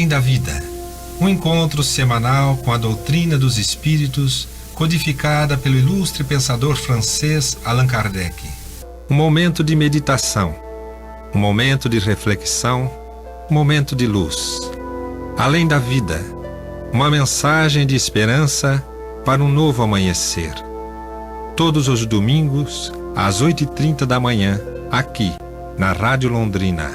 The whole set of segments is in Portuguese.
Além da Vida, um encontro semanal com a doutrina dos espíritos, codificada pelo ilustre pensador francês Allan Kardec. Um momento de meditação, um momento de reflexão, um momento de luz. Além da Vida, uma mensagem de esperança para um novo amanhecer. Todos os domingos, às 8h30 da manhã, aqui, na Rádio Londrina.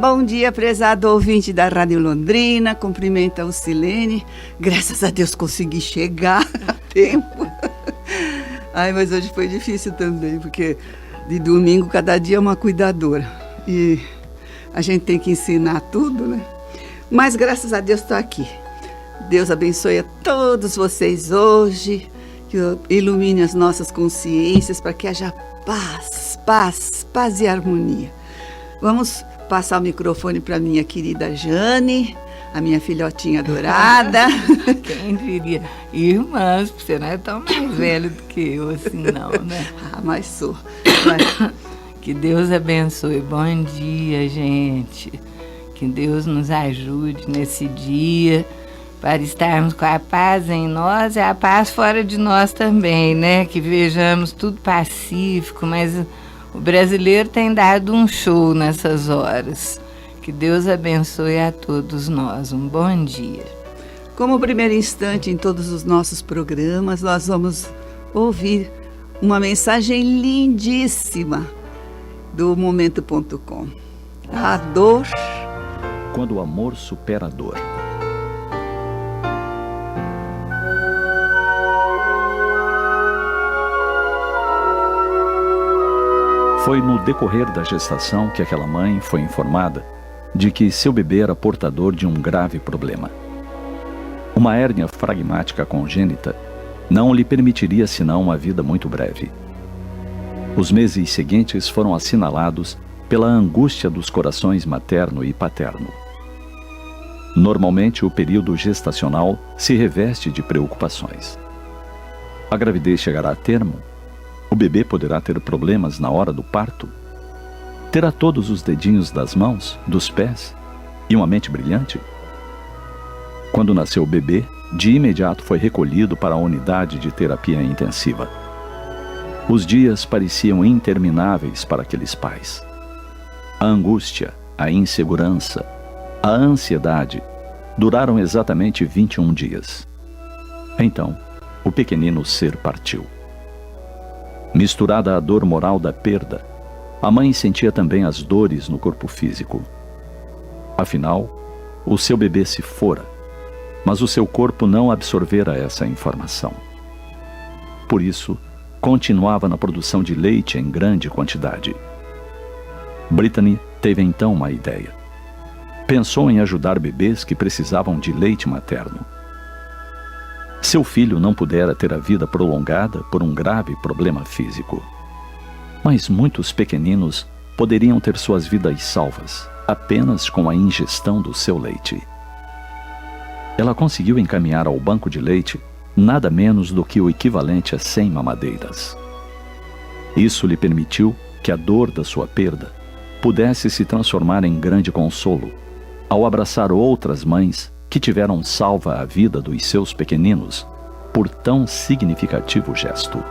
Bom dia, prezado ouvinte da Rádio Londrina. Cumprimenta o Silene. Graças a Deus consegui chegar a tempo. Ai, mas hoje foi difícil também, porque de domingo cada dia é uma cuidadora. E a gente tem que ensinar tudo, né? Mas graças a Deus estou aqui. Deus abençoe a todos vocês hoje, que ilumine as nossas consciências para que haja paz e harmonia. Vamos passar o microfone para minha querida Jane, a minha filhotinha adorada. Quem diria? Irmãs, você não é tão mais velho do que eu, assim não, né? Mas sou. Que Deus abençoe. Bom dia, gente. Que Deus nos ajude nesse dia para estarmos com a paz em nós e a paz fora de nós também, né? Que vejamos tudo pacífico, mas o brasileiro tem dado um show nessas horas. Que Deus abençoe a todos nós. Um bom dia. Como primeiro instante em todos os nossos programas, nós vamos ouvir uma mensagem lindíssima do Momento.com. A dor. Quando o amor supera a dor. Foi no decorrer da gestação que aquela mãe foi informada de que seu bebê era portador de um grave problema. Uma hérnia fragmática congênita não lhe permitiria senão uma vida muito breve. Os meses seguintes foram assinalados pela angústia dos corações materno e paterno. Normalmente, o período gestacional se reveste de preocupações. A gravidez chegará a termo? O bebê poderá ter problemas na hora do parto? Terá todos os dedinhos das mãos, dos pés e uma mente brilhante? Quando nasceu o bebê, de imediato foi recolhido para a unidade de terapia intensiva. Os dias pareciam intermináveis para aqueles pais. A angústia, a insegurança, a ansiedade duraram exatamente 21 dias. Então, o pequenino ser partiu. Misturada à dor moral da perda, a mãe sentia também as dores no corpo físico. Afinal, o seu bebê se fora, mas o seu corpo não absorvera essa informação. Por isso, continuava na produção de leite em grande quantidade. Brittany teve então uma ideia. Pensou em ajudar bebês que precisavam de leite materno. Seu filho não pudera ter a vida prolongada por um grave problema físico. Mas muitos pequeninos poderiam ter suas vidas salvas apenas com a ingestão do seu leite. Ela conseguiu encaminhar ao banco de leite nada menos do que o equivalente a 100 mamadeiras. Isso lhe permitiu que a dor da sua perda pudesse se transformar em grande consolo ao abraçar outras mães que tiveram salva a vida dos seus pequeninos por tão significativo gesto.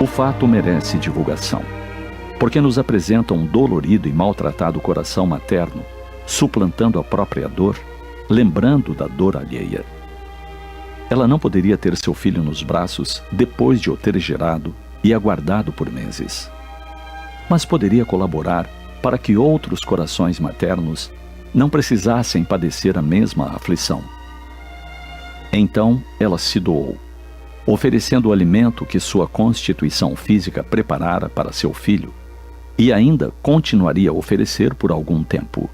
O fato merece divulgação, porque nos apresenta um dolorido e maltratado coração materno, suplantando a própria dor, lembrando da dor alheia. Ela não poderia ter seu filho nos braços depois de o ter gerado e aguardado por meses. Mas poderia colaborar para que outros corações maternos não precisassem padecer a mesma aflição. Então ela se doou, oferecendo o alimento que sua constituição física preparara para seu filho, e ainda continuaria a oferecer por algum tempo.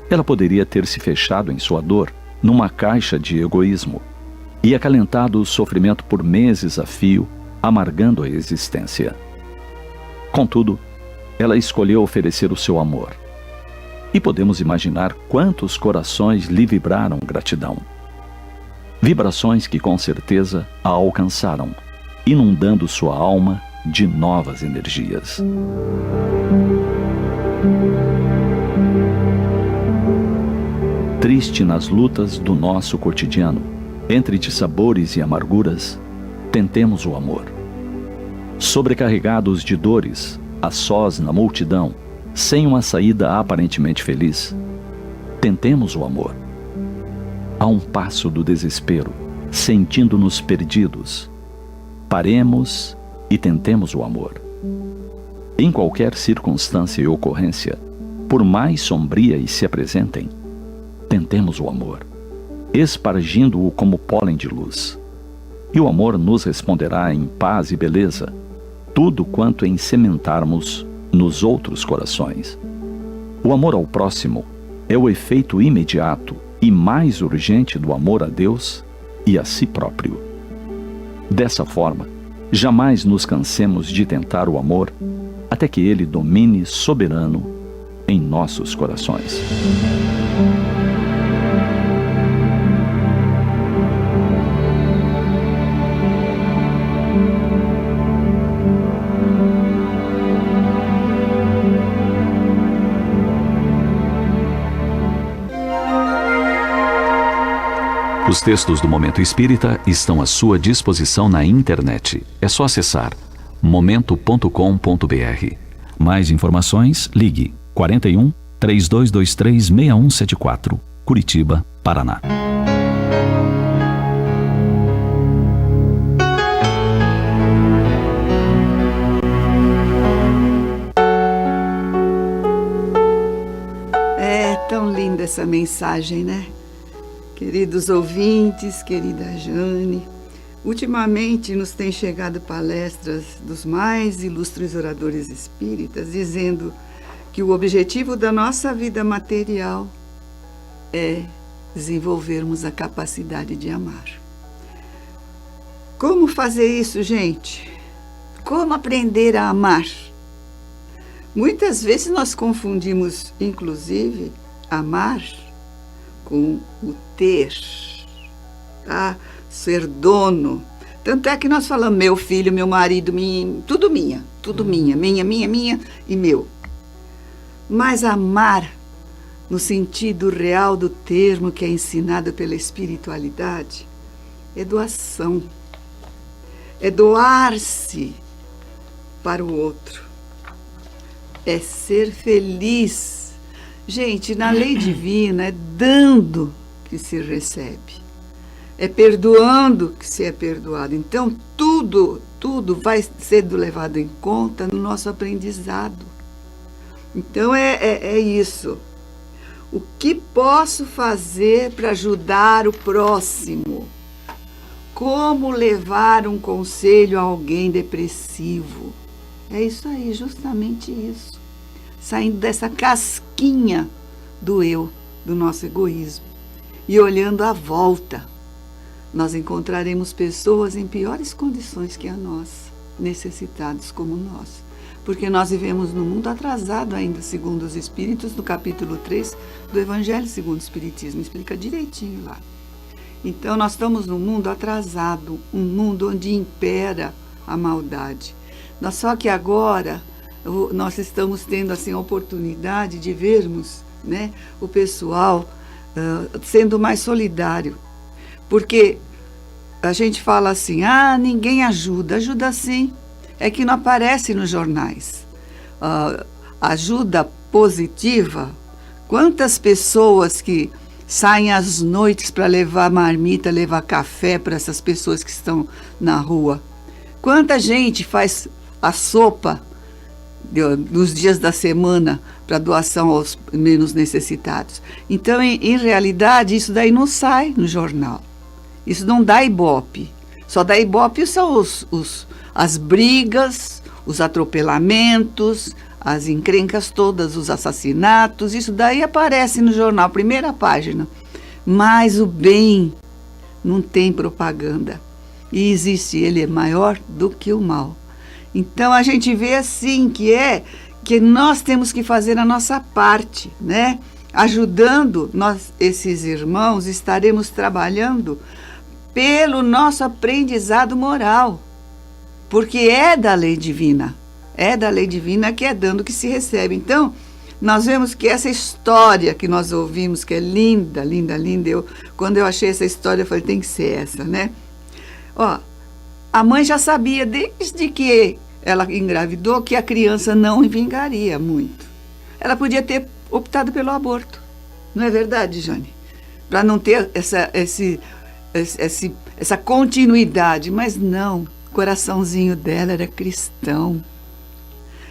Ela poderia ter se fechado em sua dor numa caixa de egoísmo, e acalentado o sofrimento por meses a fio, amargando a existência. Contudo, ela escolheu oferecer o seu amor. E podemos imaginar quantos corações lhe vibraram gratidão. Vibrações que com certeza a alcançaram, inundando sua alma de novas energias. Triste nas lutas do nosso cotidiano, entre dissabores e amarguras, tentemos o amor. Sobrecarregados de dores, a sós na multidão, sem uma saída aparentemente feliz, tentemos o amor. A um passo do desespero, sentindo-nos perdidos, paremos e tentemos o amor. Em qualquer circunstância e ocorrência, por mais sombrias se apresentem, tentemos o amor, espargindo-o como pólen de luz. E o amor nos responderá em paz e beleza, tudo quanto ensementarmos nos outros corações. O amor ao próximo é o efeito imediato e mais urgente do amor a Deus e a si próprio. Dessa forma, jamais nos cansemos de tentar o amor até que ele domine soberano em nossos corações. Os textos do Momento Espírita estão à sua disposição na internet. É só acessar momento.com.br. Mais informações, ligue 41 3223 6174, Curitiba, Paraná. É tão linda essa mensagem, né? Queridos ouvintes, querida Jane, ultimamente nos têm chegado palestras dos mais ilustres oradores espíritas dizendo que o objetivo da nossa vida material é desenvolvermos a capacidade de amar. Como fazer isso, gente? Como aprender a amar? Muitas vezes nós confundimos, inclusive, amar com o ter, tá? Ser dono. Tanto é que nós falamos meu filho, meu marido, tudo minha, minha e meu. Mas amar, no sentido real do termo que é ensinado pela espiritualidade, é doação, é doar-se para o outro, é ser feliz. Gente, na lei divina é dando que se recebe, é perdoando que se é perdoado. Então, tudo vai sendo levado em conta no nosso aprendizado. Então, é isso. O que posso fazer para ajudar o próximo? Como levar um conselho a alguém depressivo? É isso aí, justamente isso. Saindo dessa casquinha do eu, do nosso egoísmo. E olhando à volta, nós encontraremos pessoas em piores condições que a nossa, necessitados como nós. Porque nós vivemos num mundo atrasado ainda, segundo os Espíritos, no capítulo 3 do Evangelho segundo o Espiritismo. Explica direitinho lá. Então, nós estamos num mundo atrasado, um mundo onde impera a maldade. Só que agora nós estamos tendo assim, a oportunidade de vermos, né, o pessoal sendo mais solidário. Porque a gente fala assim, ninguém ajuda. Ajuda sim, é que não aparece nos jornais. Ajuda positiva, quantas pessoas que saem às noites para levar marmita, levar café para essas pessoas que estão na rua. Quanta gente faz a sopa nos dias da semana para doação aos menos necessitados. Então, em realidade, isso daí não sai no jornal. Isso não dá ibope. Só dá ibope são as brigas, os atropelamentos, as encrencas todas, os assassinatos. Isso daí aparece no jornal, primeira página. Mas o bem, não tem propaganda. E existe, ele é maior do que o mal. Então a gente vê assim que nós temos que fazer a nossa parte, né? Ajudando nós, esses irmãos, estaremos trabalhando pelo nosso aprendizado moral, porque é da lei divina que é dando que se recebe. Então, nós vemos que essa história que nós ouvimos, que é linda, linda, linda, quando eu achei essa história, eu falei, tem que ser essa, né? Ó, a mãe já sabia, desde que ela engravidou, que a criança não vingaria muito. Ela podia ter optado pelo aborto. Não é verdade, Jane? Para não ter essa continuidade. Mas não, o coraçãozinho dela era cristão.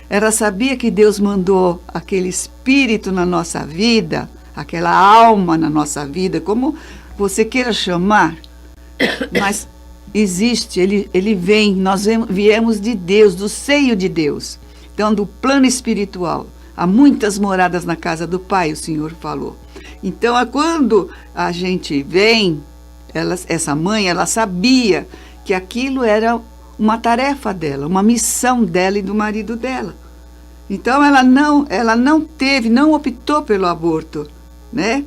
Ela sabia que Deus mandou aquele espírito na nossa vida, aquela alma na nossa vida, como você queira chamar, mas existe, ele vem, nós viemos de Deus, do seio de Deus, então do plano espiritual. Há muitas moradas na casa do Pai, o Senhor falou. Então, quando a gente vem, essa mãe, ela sabia que aquilo era uma tarefa dela, uma missão dela e do marido dela. Então, ela não optou pelo aborto, né?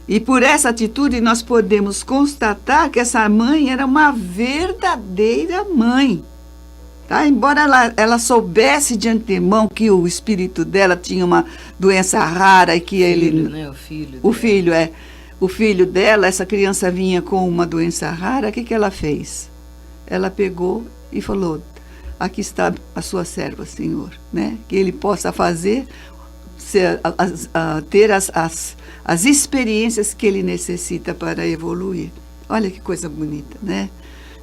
E por essa atitude nós podemos constatar que essa mãe era uma verdadeira mãe. Tá? Embora ela soubesse de antemão que o espírito dela tinha uma doença rara e que o filho dela, essa criança vinha com uma doença rara, o que ela fez? Ela pegou e falou, aqui está a sua serva, Senhor, né? Que ele possa fazer, ter as experiências que ele necessita para evoluir. Olha que coisa bonita, né?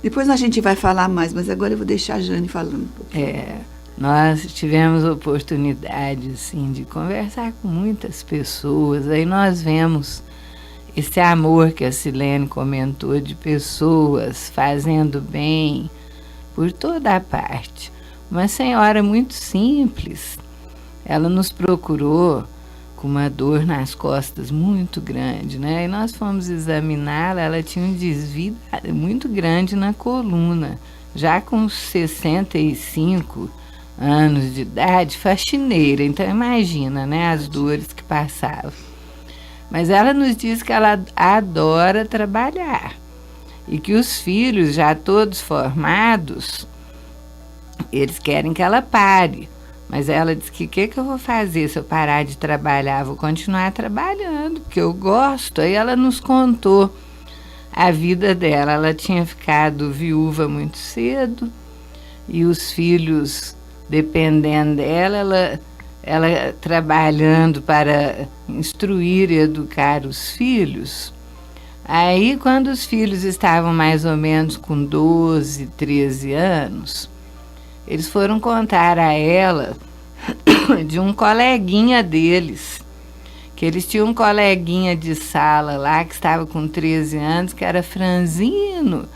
Depois a gente vai falar mais, mas agora eu vou deixar a Jane falando um pouquinho. Nós tivemos oportunidade, assim, de conversar com muitas pessoas. Aí nós vemos esse amor que a Silene comentou, de pessoas fazendo bem por toda a parte. Uma senhora muito simples, ela nos procurou com uma dor nas costas muito grande, né? E nós fomos examiná-la, ela tinha um desvio muito grande na coluna, já com 65 anos de idade, faxineira, então imagina, né, as dores que passava. Mas ela nos diz que ela adora trabalhar e que os filhos, já todos formados, eles querem que ela pare. Mas ela disse que o que eu vou fazer se eu parar de trabalhar? Vou continuar trabalhando, porque eu gosto. Aí ela nos contou a vida dela. Ela tinha ficado viúva muito cedo e os filhos dependendo dela, ela trabalhando para instruir e educar os filhos. Aí, quando os filhos estavam mais ou menos com 12, 13 anos, eles foram contar a ela de um coleguinha deles, que eles tinham um coleguinha de sala lá que estava com 13 anos, que era franzino,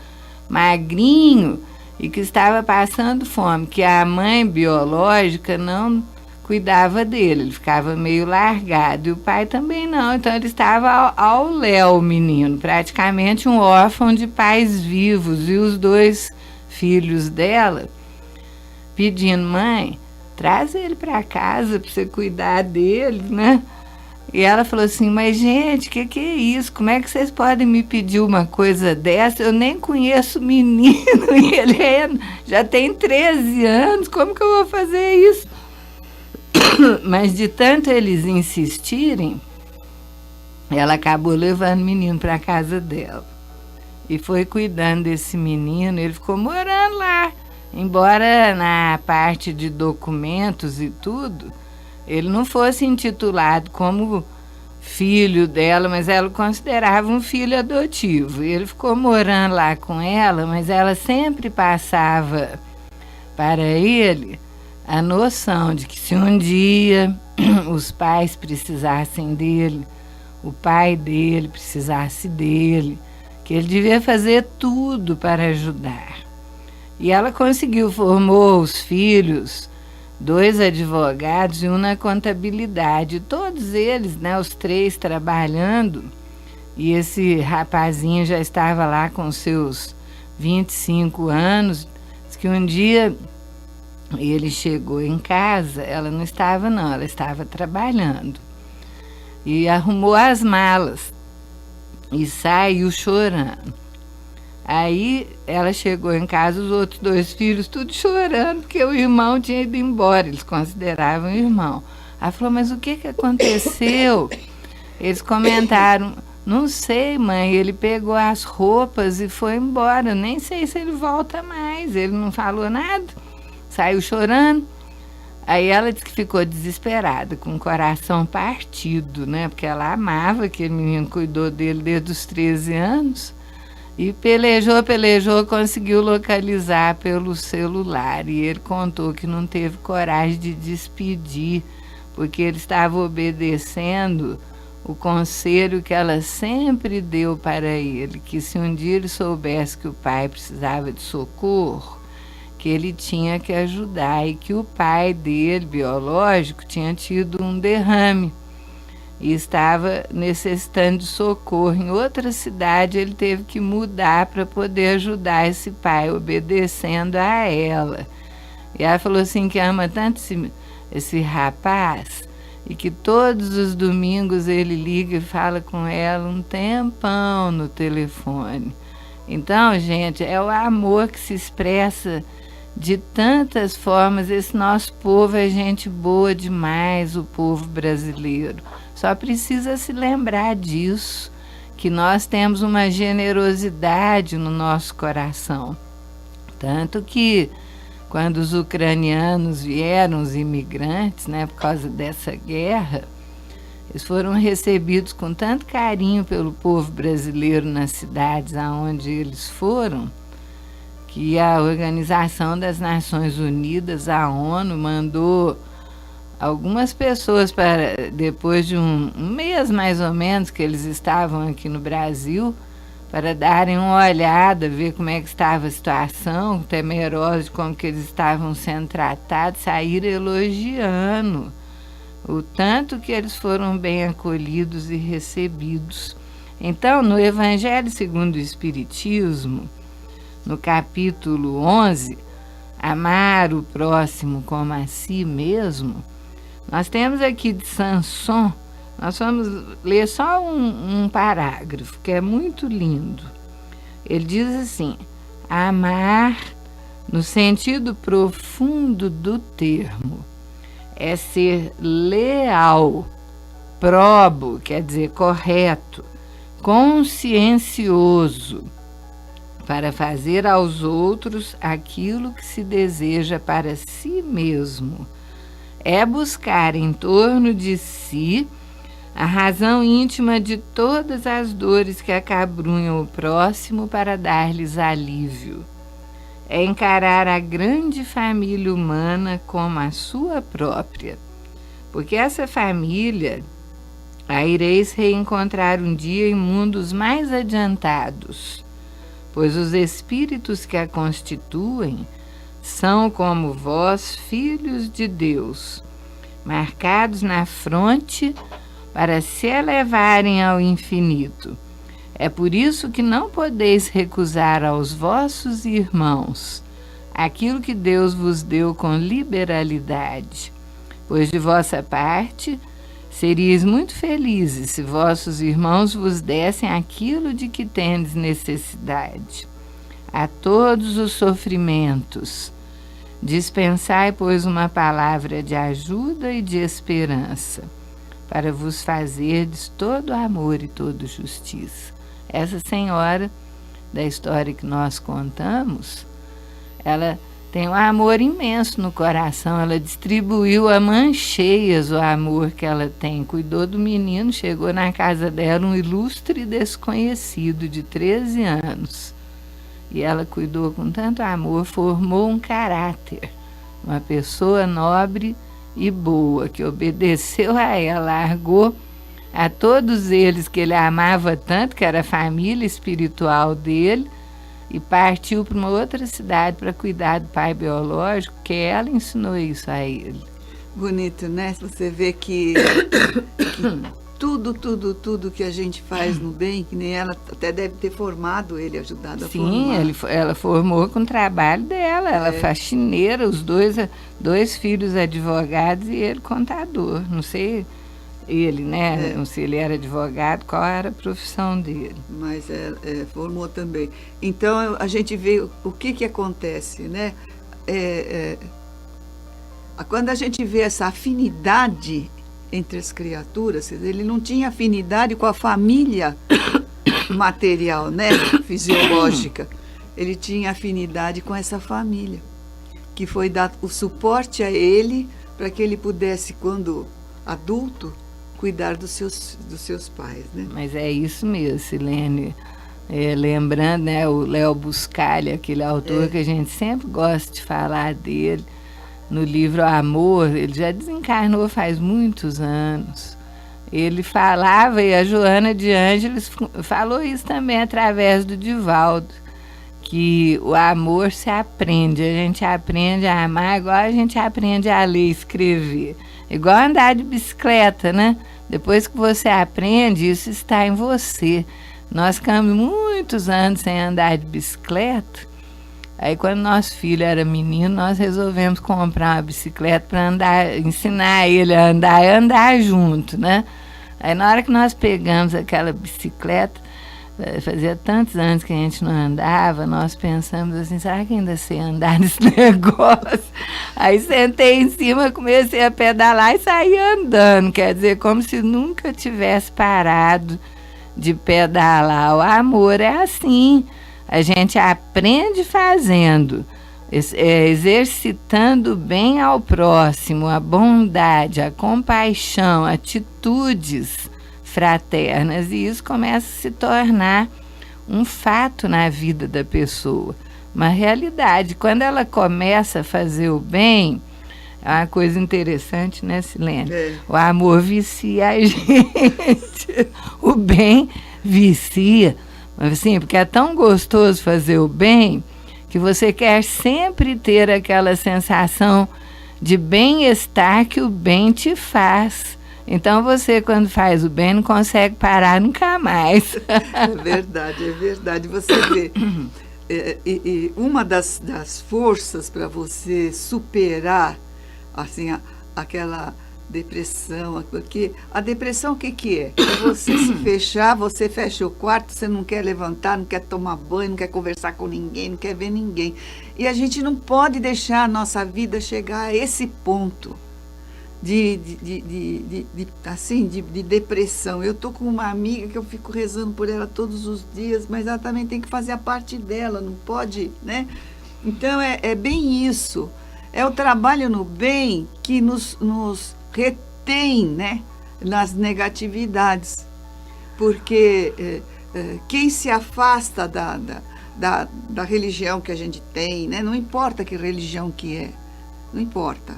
magrinho e que estava passando fome, que a mãe biológica não cuidava dele, ele ficava meio largado e o pai também não, então ele estava ao léu, o menino, praticamente um órfão de pais vivos, e os dois filhos dela pedindo, mãe, traz ele para casa para você cuidar dele, né? E ela falou assim, mas gente, que é isso? Como é que vocês podem me pedir uma coisa dessa? Eu nem conheço o menino e ele já tem 13 anos, como que eu vou fazer isso? Mas de tanto eles insistirem, ela acabou levando o menino para a casa dela. E foi cuidando desse menino, ele ficou morando lá. Embora na parte de documentos e tudo, ele não fosse intitulado como filho dela, mas ela o considerava um filho adotivo. Ele ficou morando lá com ela, mas ela sempre passava para ele a noção de que se um dia os pais precisassem dele, o pai dele precisasse dele, que ele devia fazer tudo para ajudar. E ela conseguiu, formou os filhos, 2 advogados e um na contabilidade, todos eles, né, os 3 trabalhando, E esse rapazinho já estava lá com seus 25 anos. Diz que um dia ele chegou em casa, ela não estava não, ela estava trabalhando. E arrumou as malas e saiu chorando. Aí ela chegou em casa, os outros 2 filhos tudo chorando, porque o irmão tinha ido embora, eles consideravam irmão. Ela falou, mas o que aconteceu? Eles comentaram, não sei, mãe, ele pegou as roupas e foi embora, eu nem sei se ele volta mais, ele não falou nada, saiu chorando. Aí ela disse que ficou desesperada, com o coração partido, né? Porque ela amava aquele menino, cuidou dele desde os 13 anos. E pelejou, conseguiu localizar pelo celular. E ele contou que não teve coragem de despedir, porque ele estava obedecendo o conselho que ela sempre deu para ele, que se um dia ele soubesse que o pai precisava de socorro, que ele tinha que ajudar, e que o pai dele, biológico, tinha tido um derrame e estava necessitando de socorro. Em outra cidade, ele teve que mudar para poder ajudar esse pai, obedecendo a ela. E ela falou assim que ama tanto esse rapaz, e que todos os domingos ele liga e fala com ela um tempão no telefone. Então, gente, é o amor que se expressa de tantas formas. Esse nosso povo é gente boa demais, o povo brasileiro. Só precisa se lembrar disso, que nós temos uma generosidade no nosso coração. Tanto que, quando os ucranianos vieram, os imigrantes, né, por causa dessa guerra, eles foram recebidos com tanto carinho pelo povo brasileiro nas cidades aonde eles foram, que a Organização das Nações Unidas, a ONU, mandou algumas pessoas para, depois de um mês mais ou menos que eles estavam aqui no Brasil, para darem uma olhada, ver como é que estava a situação, temerosos de como que eles estavam sendo tratados, saíram elogiando o tanto que eles foram bem acolhidos e recebidos. Então, no Evangelho segundo o Espiritismo, no capítulo 11, amar o próximo como a si mesmo, nós temos aqui de Sanson, nós vamos ler só um parágrafo, que é muito lindo. Ele diz assim: amar, no sentido profundo do termo, é ser leal, probo, quer dizer correto, consciencioso, para fazer aos outros aquilo que se deseja para si mesmo. É buscar em torno de si a razão íntima de todas as dores que acabrunham o próximo para dar-lhes alívio. É encarar a grande família humana como a sua própria, porque essa família a ireis reencontrar um dia em mundos mais adiantados, pois os espíritos que a constituem são como vós, filhos de Deus, marcados na fronte para se elevarem ao infinito. É por isso que não podeis recusar aos vossos irmãos aquilo que Deus vos deu com liberalidade, pois de vossa parte seríeis muito felizes se vossos irmãos vos dessem aquilo de que tendes necessidade. A todos os sofrimentos dispensai, pois, uma palavra de ajuda e de esperança, para vos fazerdes todo amor e toda justiça. Essa senhora da história que nós contamos, ela tem um amor imenso no coração, ela distribuiu a mãos cheias o amor que ela tem, cuidou do menino, chegou na casa dela um ilustre desconhecido de 13 anos, e ela cuidou com tanto amor, formou um caráter, uma pessoa nobre e boa, que obedeceu a ela, largou a todos eles que ele amava tanto, que era a família espiritual dele, e partiu para uma outra cidade para cuidar do pai biológico, que ela ensinou isso a ele. Bonito, né? Você vê que tudo que a gente faz no bem, que nem ela até deve ter formado ele, ajudado a formar. Sim, ela formou com o trabalho dela, ela é faxineira, os dois filhos advogados e ele contador, não sei ele, né, não sei, ele era advogado, qual era a profissão dele. Mas formou também. Então a gente vê o que acontece, né, quando a gente vê essa afinidade entre as criaturas, ele não tinha afinidade com a família material, né, fisiológica. Ele tinha afinidade com essa família, que foi dar o suporte a ele para que ele pudesse, quando adulto, cuidar dos seus pais, né? Mas é isso mesmo, Silene. Lembrando, né, o Léo Buscaglia, aquele autor que a gente sempre gosta de falar dele, no livro Amor, ele já desencarnou faz muitos anos. Ele falava, e a Joana de Ângeles falou isso também através do Divaldo, que o amor se aprende, a gente aprende a amar igual a gente aprende a ler e escrever. Igual andar de bicicleta, né? Depois que você aprende, isso está em você. Nós ficamos muitos anos sem andar de bicicleta. Aí, quando nosso filho era menino, nós resolvemos comprar uma bicicleta para andar, ensinar ele a andar e andar junto, né? Aí, na hora que nós pegamos aquela bicicleta, fazia tantos anos que a gente não andava, nós pensamos assim, será que ainda sei andar nesse negócio? Aí, sentei em cima, comecei a pedalar e saí andando, quer dizer, como se nunca tivesse parado de pedalar. O amor é assim. A gente aprende fazendo, exercitando o bem ao próximo, a bondade, a compaixão, atitudes fraternas, e isso começa a se tornar um fato na vida da pessoa, uma realidade. Quando ela começa a fazer o bem, é uma coisa interessante, né, Silene? O amor vicia a gente, o bem vicia. Assim, porque é tão gostoso fazer o bem que você quer sempre ter aquela sensação de bem-estar que o bem te faz. Então você, quando faz o bem, não consegue parar nunca mais. É verdade. Você vê, e uma das forças para você superar assim, aquela depressão, porque a depressão o que é? É você se fechar, você fecha o quarto, você não quer levantar, não quer tomar banho, não quer conversar com ninguém, não quer ver ninguém. E a gente não pode deixar a nossa vida chegar a esse ponto de depressão. Eu tô com uma amiga que eu fico rezando por ela todos os dias, mas ela também tem que fazer a parte dela, não pode, né? Então é bem isso. É o trabalho no bem que nos retém, né, nas negatividades, porque quem se afasta da religião que a gente tem, né, não importa que religião que é, não importa,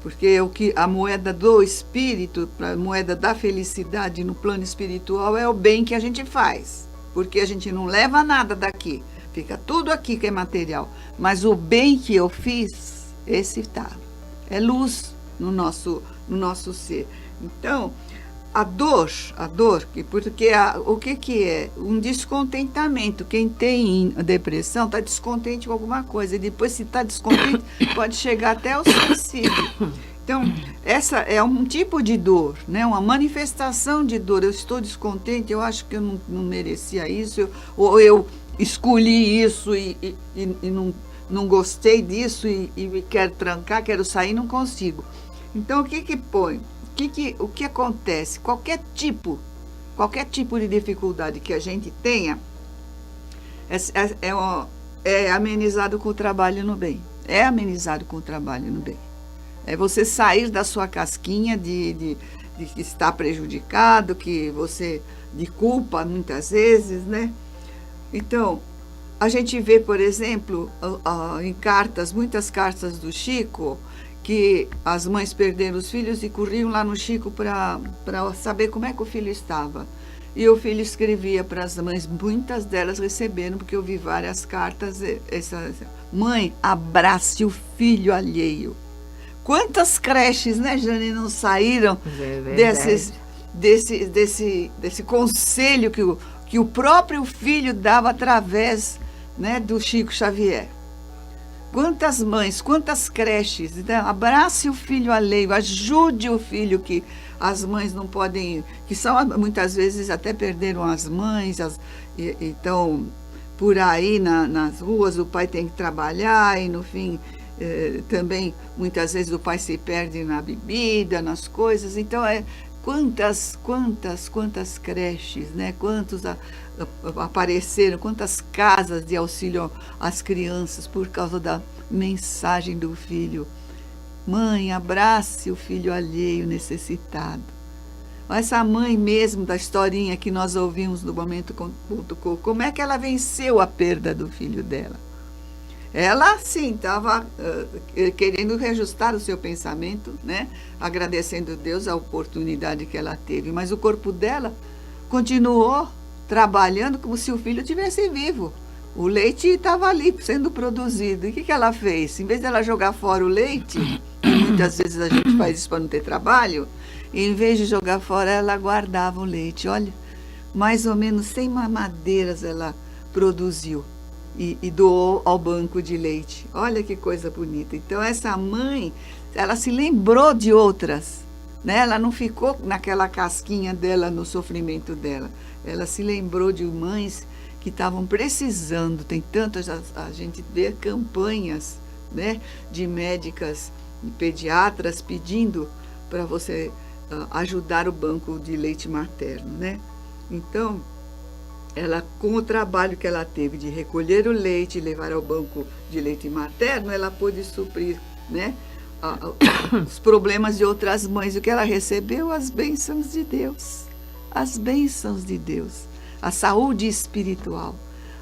porque a moeda do espírito, a moeda da felicidade no plano espiritual é o bem que a gente faz, porque a gente não leva nada daqui, fica tudo aqui que é material, mas o bem que eu fiz, esse é luz no nosso ser. Então, a dor, porque o que é? Um descontentamento. Quem tem depressão está descontente com alguma coisa, e depois, se está descontente, pode chegar até ao suicídio. Então, essa é um tipo de dor, né? Uma manifestação de dor. Eu estou descontente, eu acho que eu não merecia isso, ou eu escolhi isso e não gostei disso e quero trancar, quero sair, não consigo. Então, o que põe? O que acontece? Qualquer tipo de dificuldade que a gente tenha é amenizado com o trabalho no bem. É amenizado com o trabalho no bem. É você sair da sua casquinha de estar prejudicado, de culpa muitas vezes, né? Então, a gente vê, por exemplo, em muitas cartas do Chico, que as mães perderam os filhos e corriam lá no Chico para saber como é que o filho estava. E o filho escrevia para as mães, muitas delas receberam, porque eu vi várias cartas, mãe, abrace o filho alheio. Quantas creches, né, Jane, não saíram desse conselho que o próprio filho dava através, né, do Chico Xavier. Quantas mães, quantas creches, então, abrace o filho alheio, ajude o filho que as mães não podem, que são muitas vezes até perderam as mães, então por aí nas ruas o pai tem que trabalhar e no fim também muitas vezes o pai se perde na bebida, nas coisas, então quantas creches, né? Quantos apareceram, quantas casas de auxílio às crianças por causa da mensagem do filho. Mãe, abrace o filho alheio necessitado. Essa mãe mesmo da historinha que nós ouvimos no Momento.com, como é que ela venceu a perda do filho dela? Ela, sim, estava querendo reajustar o seu pensamento, né? Agradecendo a Deus a oportunidade que ela teve, mas o corpo dela continuou trabalhando como se o filho estivesse vivo. O leite estava ali sendo produzido. E o que ela fez? Em vez dela jogar fora o leite, e muitas vezes a gente faz isso para não ter trabalho, em vez de jogar fora, ela guardava o leite. Olha, mais ou menos 100 mamadeiras ela produziu e doou ao banco de leite. Olha que coisa bonita. Então, essa mãe, ela se lembrou de outras, né? Ela não ficou naquela casquinha dela, no sofrimento dela. Ela se lembrou de mães que estavam precisando. Tem tantas, a gente vê campanhas, né, de médicas e pediatras pedindo para você ajudar o banco de leite materno, né? Então, ela, com o trabalho que ela teve de recolher o leite e levar ao banco de leite materno, ela pôde suprir, né, os problemas de outras mães. O que ela recebeu? As bênçãos de Deus. As bênçãos de Deus. A saúde espiritual.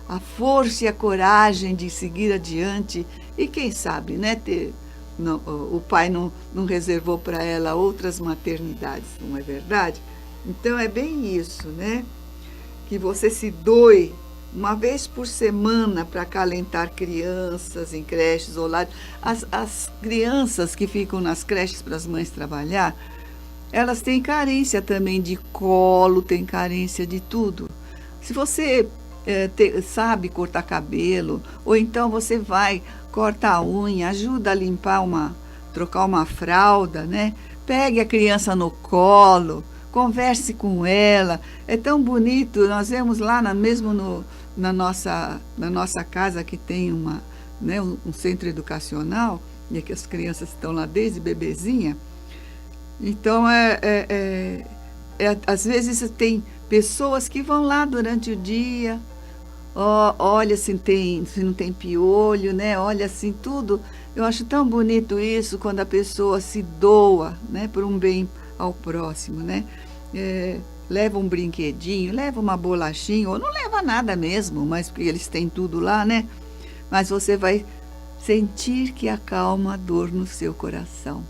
A força e a coragem de seguir adiante. E quem sabe, né, o pai não reservou para ela outras maternidades, não é verdade? Então é bem isso, né? Que você se doe uma vez por semana para acalentar crianças em creches ou lares. As crianças que ficam nas creches para as mães trabalhar, elas têm carência também de colo, têm carência de tudo. Se você sabe cortar cabelo, ou então você vai, corta a unha, ajuda a limpar trocar uma fralda, né? Pegue a criança no colo, converse com ela. É tão bonito. Nós vemos lá na nossa casa que tem um centro educacional, e que as crianças estão lá desde bebezinha. Então, às vezes tem pessoas que vão lá durante o dia, olha se não tem piolho, né? Olha assim tudo. Eu acho tão bonito isso, quando a pessoa se doa, né, por um bem ao próximo, né? Leva um brinquedinho, leva uma bolachinha, ou não leva nada mesmo, mas porque eles têm tudo lá, né? Mas você vai sentir que acalma a dor no seu coração.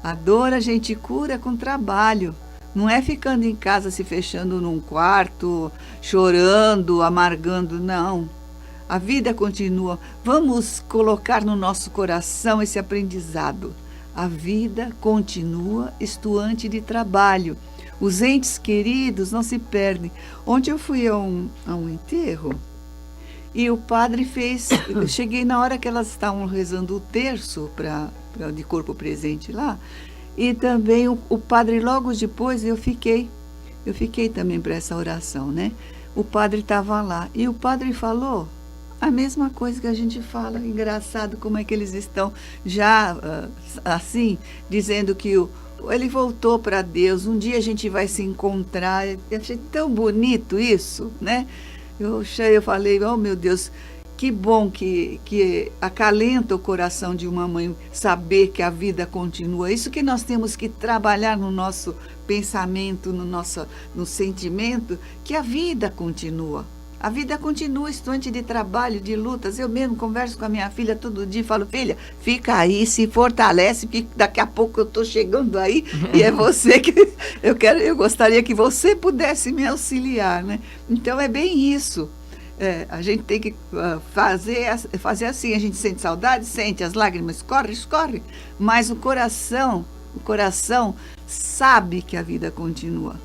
A dor a gente cura com trabalho. Não é ficando em casa, se fechando num quarto, chorando, amargando, não. A vida continua. Vamos colocar no nosso coração esse aprendizado. A vida continua estuante de trabalho. Os entes queridos não se perdem. Ontem eu fui a um enterro e o padre fez... Eu cheguei na hora que elas estavam rezando o terço de corpo presente lá. E também o padre, logo depois, eu fiquei também para essa oração, né? O padre estava lá e o padre falou a mesma coisa que a gente fala. Engraçado como é que eles estão já assim, dizendo que ele voltou para Deus, um dia a gente vai se encontrar. Eu achei tão bonito isso, né? Eu falei, oh meu Deus, que bom que acalenta o coração de uma mãe saber que a vida continua. Isso que nós temos que trabalhar no nosso pensamento, no sentimento, que a vida continua. A vida continua estuante de trabalho, de lutas. Eu mesmo converso com a minha filha todo dia e falo, filha, fica aí, se fortalece, porque daqui a pouco eu estou chegando aí e é você que eu gostaria que você pudesse me auxiliar, né? Então é bem isso. A gente tem que fazer assim. A gente sente saudade, sente, as lágrimas escorrem, mas o coração O coração sabe que a vida continua,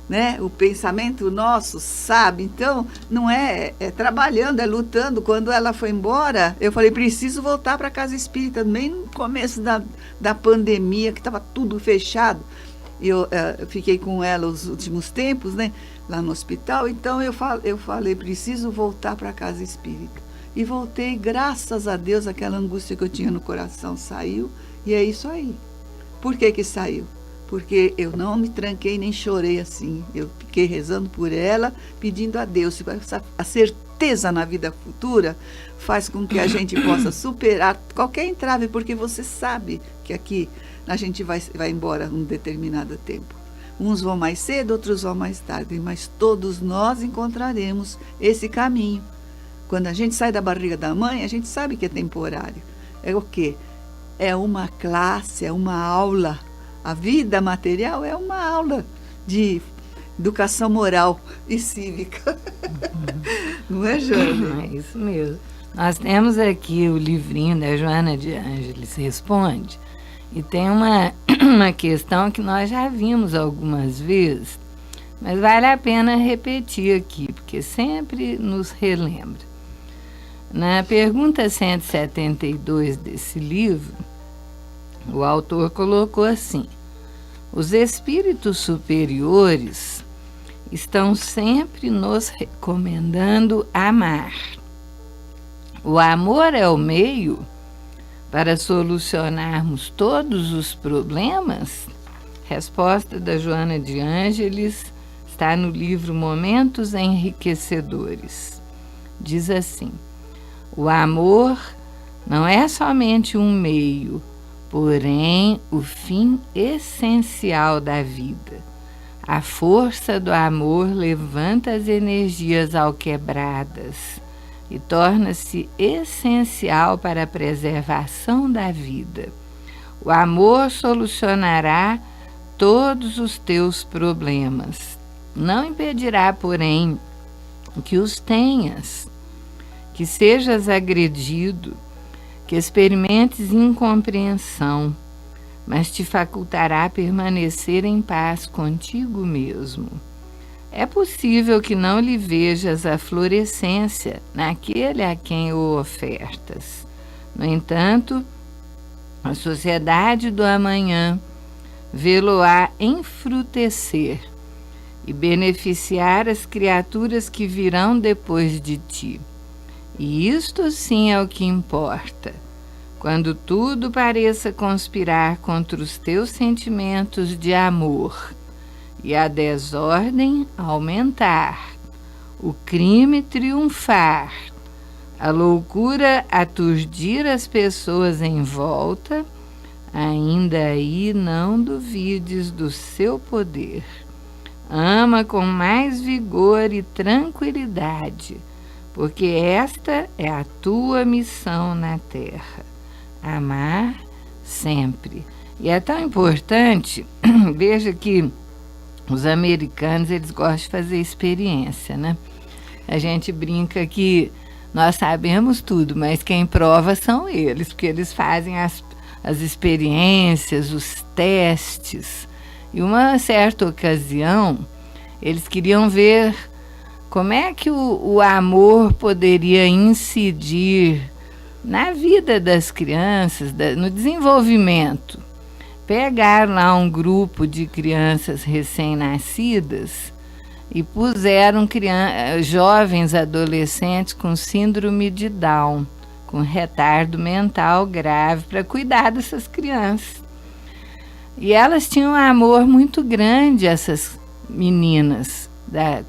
né? O pensamento nosso sabe. Então, não é trabalhando, é lutando. Quando ela foi embora, eu falei, preciso voltar para a casa espírita. Bem no começo da pandemia, que estava tudo fechado. Eu fiquei com ela os últimos tempos, né? Lá no hospital. Então, eu falei, preciso voltar para a casa espírita. E voltei, graças a Deus, aquela angústia que eu tinha no coração saiu. E é isso aí. Por que saiu? Porque eu não me tranquei nem chorei assim. Eu fiquei rezando por ela, pedindo a Deus. A certeza na vida futura faz com que a gente possa superar qualquer entrave, porque você sabe que aqui a gente vai embora um determinado tempo. Uns vão mais cedo, outros vão mais tarde, mas todos nós encontraremos esse caminho. Quando a gente sai da barriga da mãe, a gente sabe que é temporário. É o quê? É uma classe, é uma aula. A vida material é uma aula de educação moral e cívica. Não é, Joana? É isso mesmo. Nós temos aqui o livrinho da Joana de Ângeles Responde, e tem uma questão que nós já vimos algumas vezes, mas vale a pena repetir aqui, porque sempre nos relembra. Na pergunta 172 desse livro, o autor colocou assim: os espíritos superiores estão sempre nos recomendando amar. O amor é o meio para solucionarmos todos os problemas? Resposta da Joana de Ângeles está no livro Momentos Enriquecedores. Diz assim: o amor não é somente um meio, porém o fim essencial da vida. A força do amor levanta as energias alquebradas e torna-se essencial para a preservação da vida. O amor solucionará todos os teus problemas. Não impedirá, porém, que os tenhas, que sejas agredido, que experimentes incompreensão, mas te facultará permanecer em paz contigo mesmo. É possível que não lhe vejas a florescência naquele a quem o ofertas. No entanto, a sociedade do amanhã vê-lo-á enfrutecer e beneficiar as criaturas que virão depois de ti. E isto sim é o que importa. Quando tudo pareça conspirar contra os teus sentimentos de amor e a desordem aumentar, o crime triunfar, a loucura aturdir as pessoas em volta, ainda aí não duvides do seu poder. Ama com mais vigor e tranquilidade, porque esta é a tua missão na terra. Amar sempre. E é tão importante, veja que os americanos, eles gostam de fazer experiência, né? A gente brinca que nós sabemos tudo, mas quem prova são eles, porque eles fazem as experiências, os testes. E uma certa ocasião, eles queriam ver como é que o amor poderia incidir na vida das crianças, no desenvolvimento. Pegaram lá um grupo de crianças recém-nascidas e puseram jovens adolescentes com síndrome de Down, com retardo mental grave, para cuidar dessas crianças. E elas tinham um amor muito grande, essas meninas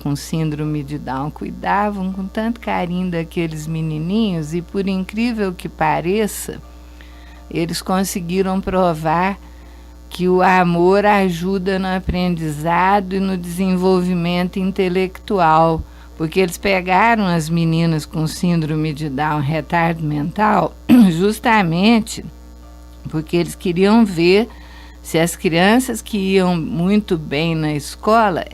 com síndrome de Down. Cuidavam com tanto carinho daqueles menininhos e, por incrível que pareça, eles conseguiram provar que o amor ajuda no aprendizado e no desenvolvimento intelectual, porque eles pegaram as meninas com síndrome de Down, retardo mental, justamente porque eles queriam ver se as crianças que iam muito bem na escola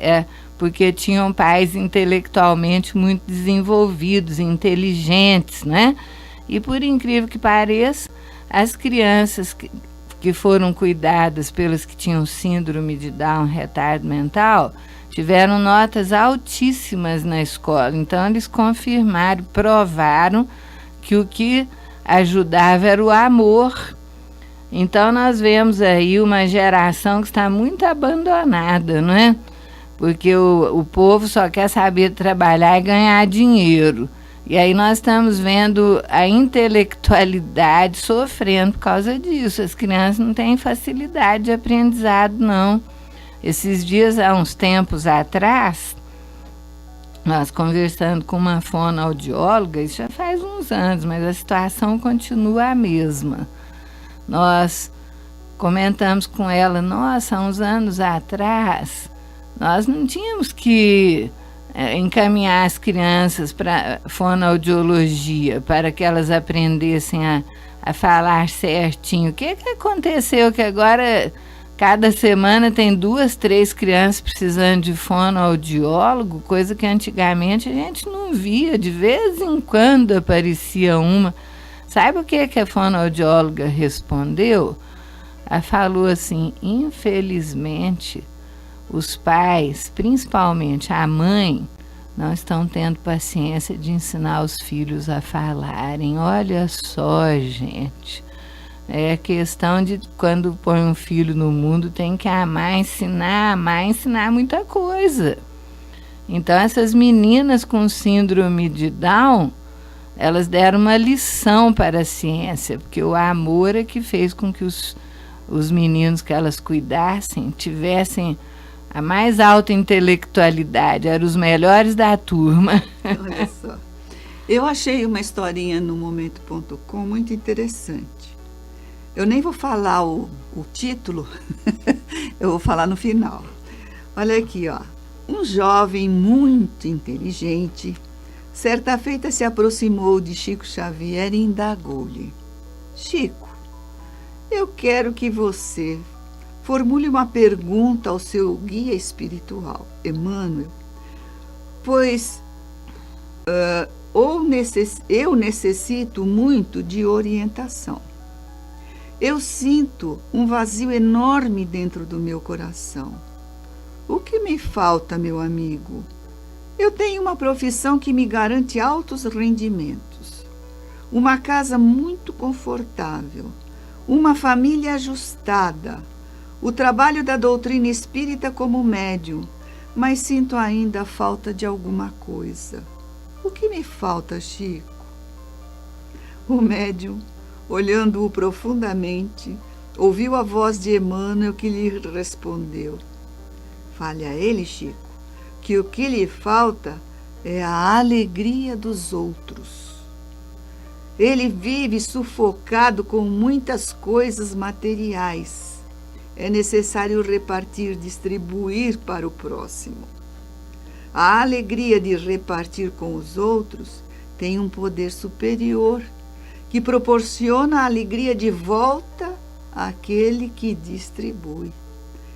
porque tinham pais intelectualmente muito desenvolvidos, inteligentes, né? E por incrível que pareça, as crianças que foram cuidadas pelas que tinham síndrome de Down, retardo mental, tiveram notas altíssimas na escola. Então, eles confirmaram, provaram que o que ajudava era o amor. Então, nós vemos aí uma geração que está muito abandonada, não é? Porque o povo só quer saber trabalhar e ganhar dinheiro. E aí nós estamos vendo a intelectualidade sofrendo por causa disso. As crianças não têm facilidade de aprendizado, não. Esses dias, há uns tempos atrás, nós conversando com uma fonoaudióloga, isso já faz uns anos, mas a situação continua a mesma. Nós comentamos com ela, nossa, há uns anos atrás, nós não tínhamos que encaminhar as crianças para fonoaudiologia, para que elas aprendessem a falar certinho. O que aconteceu que agora, cada semana, tem 2, 3 crianças precisando de fonoaudiólogo, coisa que antigamente a gente não via, de vez em quando aparecia uma. Sabe o que a fonoaudióloga respondeu? Ela falou assim, infelizmente, os pais, principalmente a mãe, não estão tendo paciência de ensinar os filhos a falarem. Olha só, gente. É questão de quando põe um filho no mundo, tem que amar ensinar muita coisa. Então, essas meninas com síndrome de Down, elas deram uma lição para a ciência, porque o amor é que fez com que os meninos que elas cuidassem tivessem a mais alta intelectualidade, eram os melhores da turma. Olha só. Eu achei uma historinha no Momento.com muito interessante. Eu nem vou falar o título, eu vou falar no final. Olha aqui, ó. Um jovem muito inteligente, certa feita se aproximou de Chico Xavier e indagou-lhe: Chico, eu quero que você formule uma pergunta ao seu guia espiritual, Emmanuel, pois eu necessito muito de orientação. Eu sinto um vazio enorme dentro do meu coração. O que me falta, meu amigo? Eu tenho uma profissão que me garante altos rendimentos, uma casa muito confortável, uma família ajustada, o trabalho da doutrina espírita como médium, mas sinto ainda a falta de alguma coisa. O que me falta, Chico? O médium, olhando-o profundamente, ouviu a voz de Emmanuel que lhe respondeu: fale a ele, Chico, que o que lhe falta é a alegria dos outros. Ele vive sufocado com muitas coisas materiais. É necessário repartir, distribuir para o próximo. A alegria de repartir com os outros tem um poder superior que proporciona a alegria de volta àquele que distribui.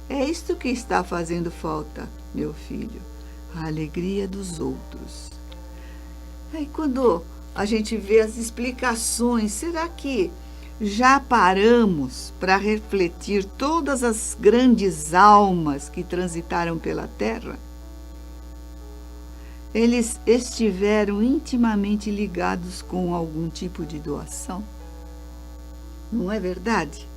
É isto que está fazendo falta, meu filho, a alegria dos outros. Aí quando a gente vê as explicações, será que já paramos para refletir todas as grandes almas que transitaram pela Terra? Eles estiveram intimamente ligados com algum tipo de doação? Não é verdade?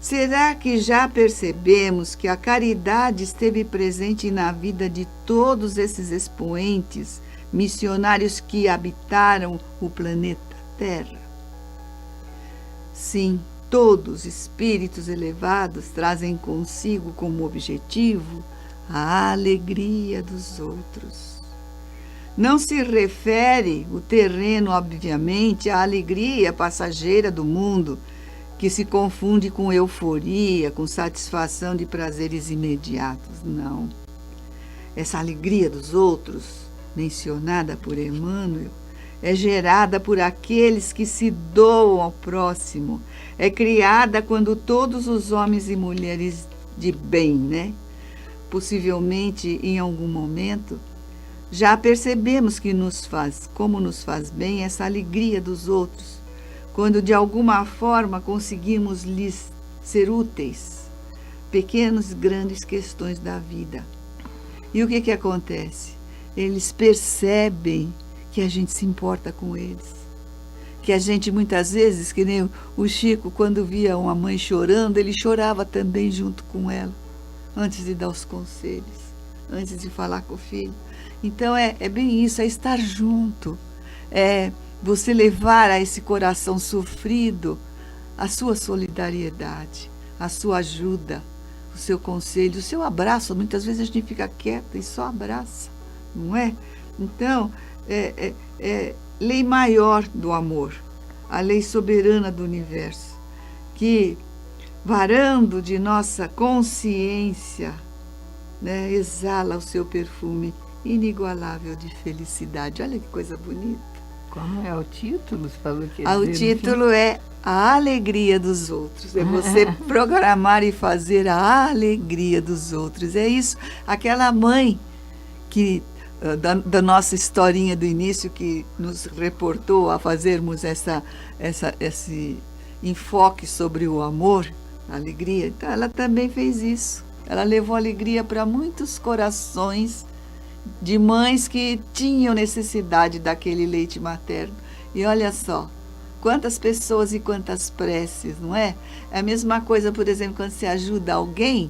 Será que já percebemos que a caridade esteve presente na vida de todos esses expoentes missionários que habitaram o planeta Terra? Sim, todos espíritos elevados trazem consigo como objetivo a alegria dos outros. Não se refere o terreno, obviamente, à alegria passageira do mundo, que se confunde com euforia, com satisfação de prazeres imediatos. Não. Essa alegria dos outros, mencionada por Emmanuel, é gerada por aqueles que se doam ao próximo. É criada quando todos os homens e mulheres de bem, possivelmente em algum momento, já percebemos que como nos faz bem essa alegria dos outros, quando de alguma forma conseguimos lhes ser úteis, pequenas e grandes questões da vida. E o que acontece? Eles percebem que a gente se importa com eles. Que a gente muitas vezes, que nem o Chico, quando via uma mãe chorando, ele chorava também junto com ela, antes de dar os conselhos, antes de falar com o filho. Então é bem isso, é estar junto, é você levar a esse coração sofrido a sua solidariedade, a sua ajuda, o seu conselho, o seu abraço. Muitas vezes a gente fica quieta e só abraça, não é? Então, lei maior do amor, a lei soberana do universo, que, varando de nossa consciência, né, exala o seu perfume inigualável de felicidade. Olha que coisa bonita. Como é o título? Você falou que O título é A Alegria dos Outros. É você programar e fazer a alegria dos outros. É isso, aquela mãe que da nossa historinha do início, que nos reportou a fazermos esse enfoque sobre o amor, a alegria. Então, ela também fez isso. Ela levou alegria para muitos corações de mães que tinham necessidade daquele leite materno. E olha só, quantas pessoas e quantas preces, não é? É a mesma coisa, por exemplo, quando você ajuda alguém,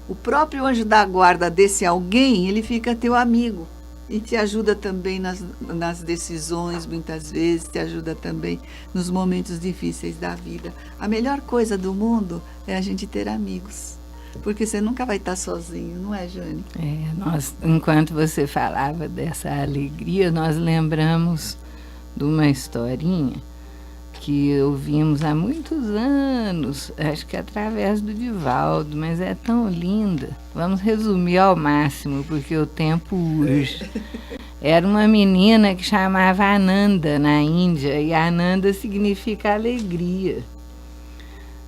o próprio anjo da guarda desse alguém, ele fica teu amigo e te ajuda também nas decisões, muitas vezes, te ajuda também nos momentos difíceis da vida. A melhor coisa do mundo é a gente ter amigos, porque você nunca vai estar sozinho, não é, Jane? Enquanto você falava dessa alegria, nós lembramos de uma historinha que ouvimos há muitos anos, acho que através do Divaldo, mas é tão linda. Vamos resumir ao máximo, porque o tempo urge. Era uma menina que chamava Ananda na Índia, e Ananda significa alegria.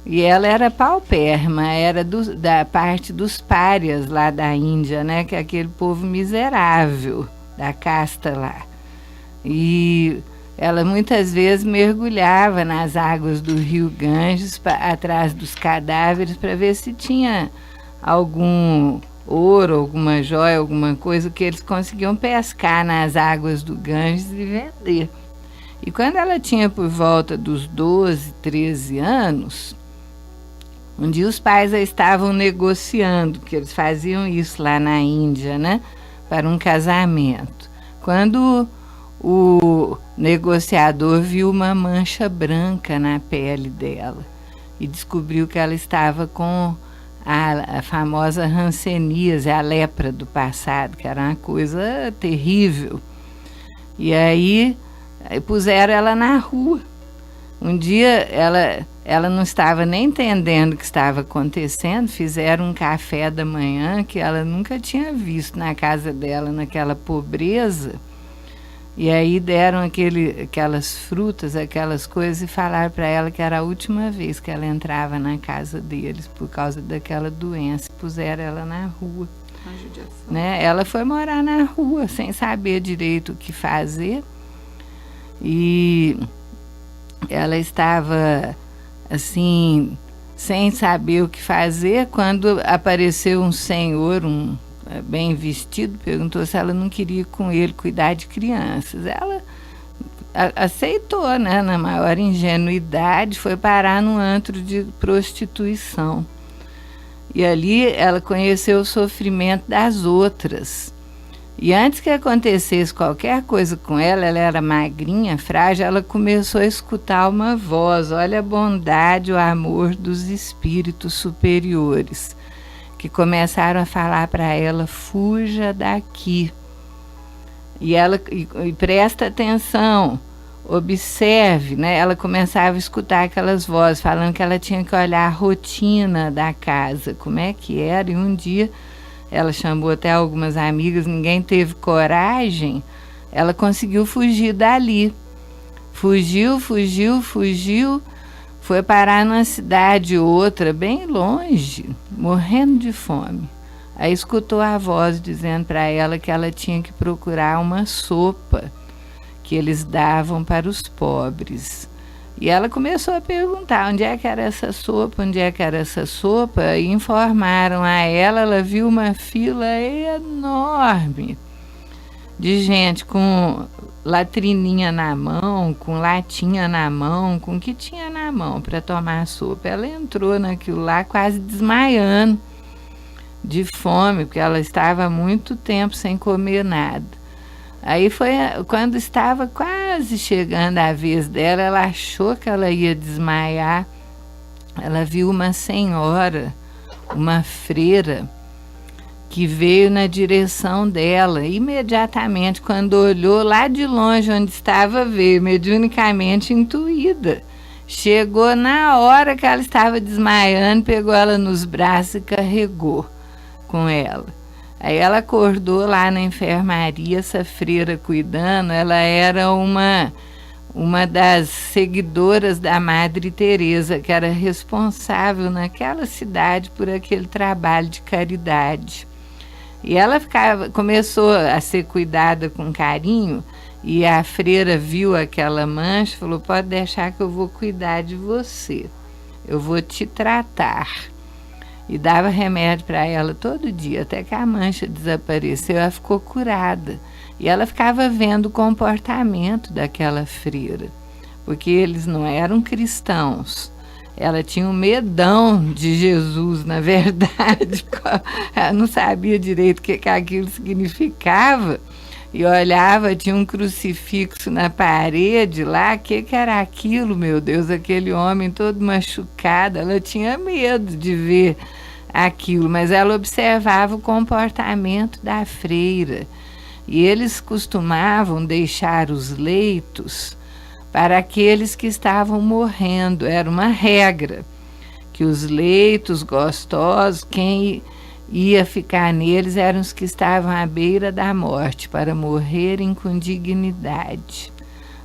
E ela era paupérrima, era da parte dos párias lá da Índia, né? Que é aquele povo miserável da casta lá. E ela muitas vezes mergulhava nas águas do rio Ganges, atrás dos cadáveres, para ver se tinha algum ouro, alguma joia, alguma coisa que eles conseguiam pescar nas águas do Ganges e vender. E quando ela tinha por volta dos 12, 13 anos, um dia os pais a estavam negociando, que eles faziam isso lá na Índia, né, para um casamento. Quando o negociador viu uma mancha branca na pele dela e descobriu que ela estava com a famosa hanseníase, a lepra do passado, que era uma coisa terrível. E aí puseram ela na rua. Um dia ela não estava nem entendendo o que estava acontecendo, fizeram um café da manhã que ela nunca tinha visto na casa dela, naquela pobreza. E aí deram aquelas frutas, aquelas coisas, e falaram para ela que era a última vez que ela entrava na casa deles por causa daquela doença. Puseram ela na rua. Né? Ela foi morar na rua sem saber direito o que fazer. E ela estava assim, sem saber o que fazer, quando apareceu um senhor, bem vestido, perguntou se ela não queria ir com ele cuidar de crianças. Ela aceitou, né, na maior ingenuidade, foi parar num antro de prostituição. E ali ela conheceu o sofrimento das outras. E antes que acontecesse qualquer coisa com ela era magrinha, frágil, ela começou a escutar uma voz. Olha a bondade, o amor dos espíritos superiores, que começaram a falar para ela: fuja daqui. E presta atenção, observe, né? Ela começava a escutar aquelas vozes falando que ela tinha que olhar a rotina da casa, como é que era. E um dia ela chamou até algumas amigas, ninguém teve coragem, ela conseguiu fugir dali. Fugiu, foi parar numa cidade outra, bem longe, morrendo de fome. Aí escutou a voz dizendo para ela que ela tinha que procurar uma sopa que eles davam para os pobres. E ela começou a perguntar onde é que era essa sopa, onde é que era essa sopa, e informaram a ela. Ela viu uma fila enorme de gente com latrininha na mão, com latinha na mão, com o que tinha na mão para tomar sopa. Ela entrou naquilo lá quase desmaiando de fome, porque ela estava há muito tempo sem comer nada. Aí foi quando estava quase chegando a vez dela, ela achou que ela ia desmaiar. Ela viu uma senhora, uma freira, que veio na direção dela. Imediatamente, quando olhou lá de longe onde estava, veio mediunicamente intuída. Chegou na hora que ela estava desmaiando, pegou ela nos braços e carregou com ela. Aí ela acordou lá na enfermaria, essa freira cuidando. Ela era uma das seguidoras da Madre Teresa, que era responsável naquela cidade por aquele trabalho de caridade. E ela começou a ser cuidada com carinho, e a freira viu aquela mancha e falou: pode deixar que eu vou cuidar de você, eu vou te tratar. E dava remédio para ela todo dia, até que a mancha desapareceu, ela ficou curada. E ela ficava vendo o comportamento daquela freira, porque eles não eram cristãos. Ela tinha um medão de Jesus, na verdade. Ela não sabia direito o que aquilo significava. E olhava, tinha um crucifixo na parede lá. O que era aquilo, meu Deus? Aquele homem todo machucado. Ela tinha medo de ver aquilo, mas ela observava o comportamento da freira. E eles costumavam deixar os leitos para aqueles que estavam morrendo. Era uma regra, que os leitos gostosos, quem ia ficar neles eram os que estavam à beira da morte, para morrerem com dignidade.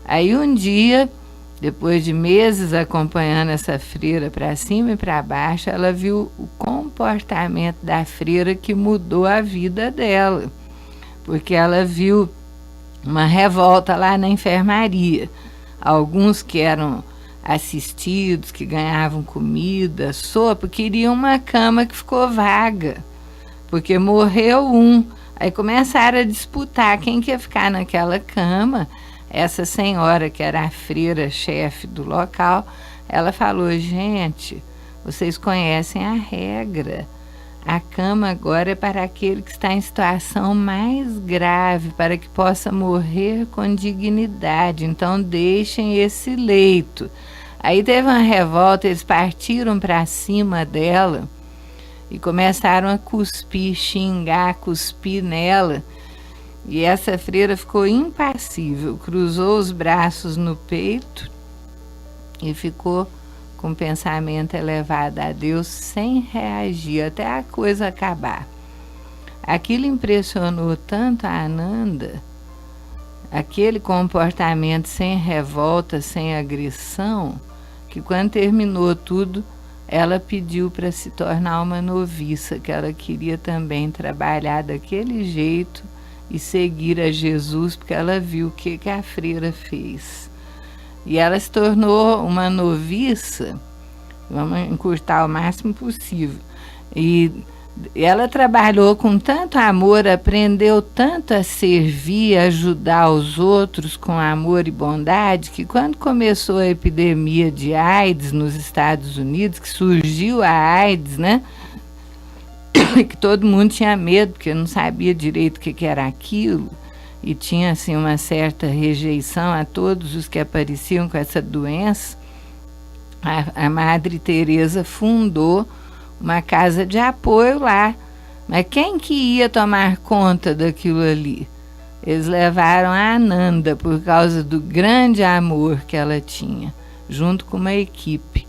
Aí um dia, depois de meses acompanhando essa freira para cima e para baixo, ela viu o comportamento da freira que mudou a vida dela, porque ela viu uma revolta lá na enfermaria. Alguns que eram assistidos, que ganhavam comida, sopa, queriam uma cama que ficou vaga, porque morreu um. Aí começaram a disputar quem que ia ficar naquela cama. Essa senhora, que era a freira-chefe do local, ela falou: gente, vocês conhecem a regra. A cama agora é para aquele que está em situação mais grave, para que possa morrer com dignidade. Então deixem esse leito. Aí teve uma revolta, eles partiram para cima dela e começaram a cuspir, xingar, cuspir nela. E essa freira ficou impassível, cruzou os braços no peito e ficou com o pensamento elevado a Deus, sem reagir, até a coisa acabar. Aquilo impressionou tanto a Ananda, aquele comportamento sem revolta, sem agressão, que quando terminou tudo, ela pediu para se tornar uma noviça, que ela queria também trabalhar daquele jeito e seguir a Jesus, porque ela viu o que a freira fez. E ela se tornou uma noviça, vamos encurtar o máximo possível. E ela trabalhou com tanto amor, aprendeu tanto a servir, a ajudar os outros com amor e bondade, que quando começou a epidemia de AIDS nos Estados Unidos, que surgiu a AIDS, né? Que todo mundo tinha medo, porque não sabia direito o que era aquilo. E tinha assim uma certa rejeição a todos os que apareciam com essa doença. A Madre Teresa fundou uma casa de apoio lá. Mas quem que ia tomar conta daquilo ali? Eles levaram a Ananda por causa do grande amor que ela tinha, junto com uma equipe.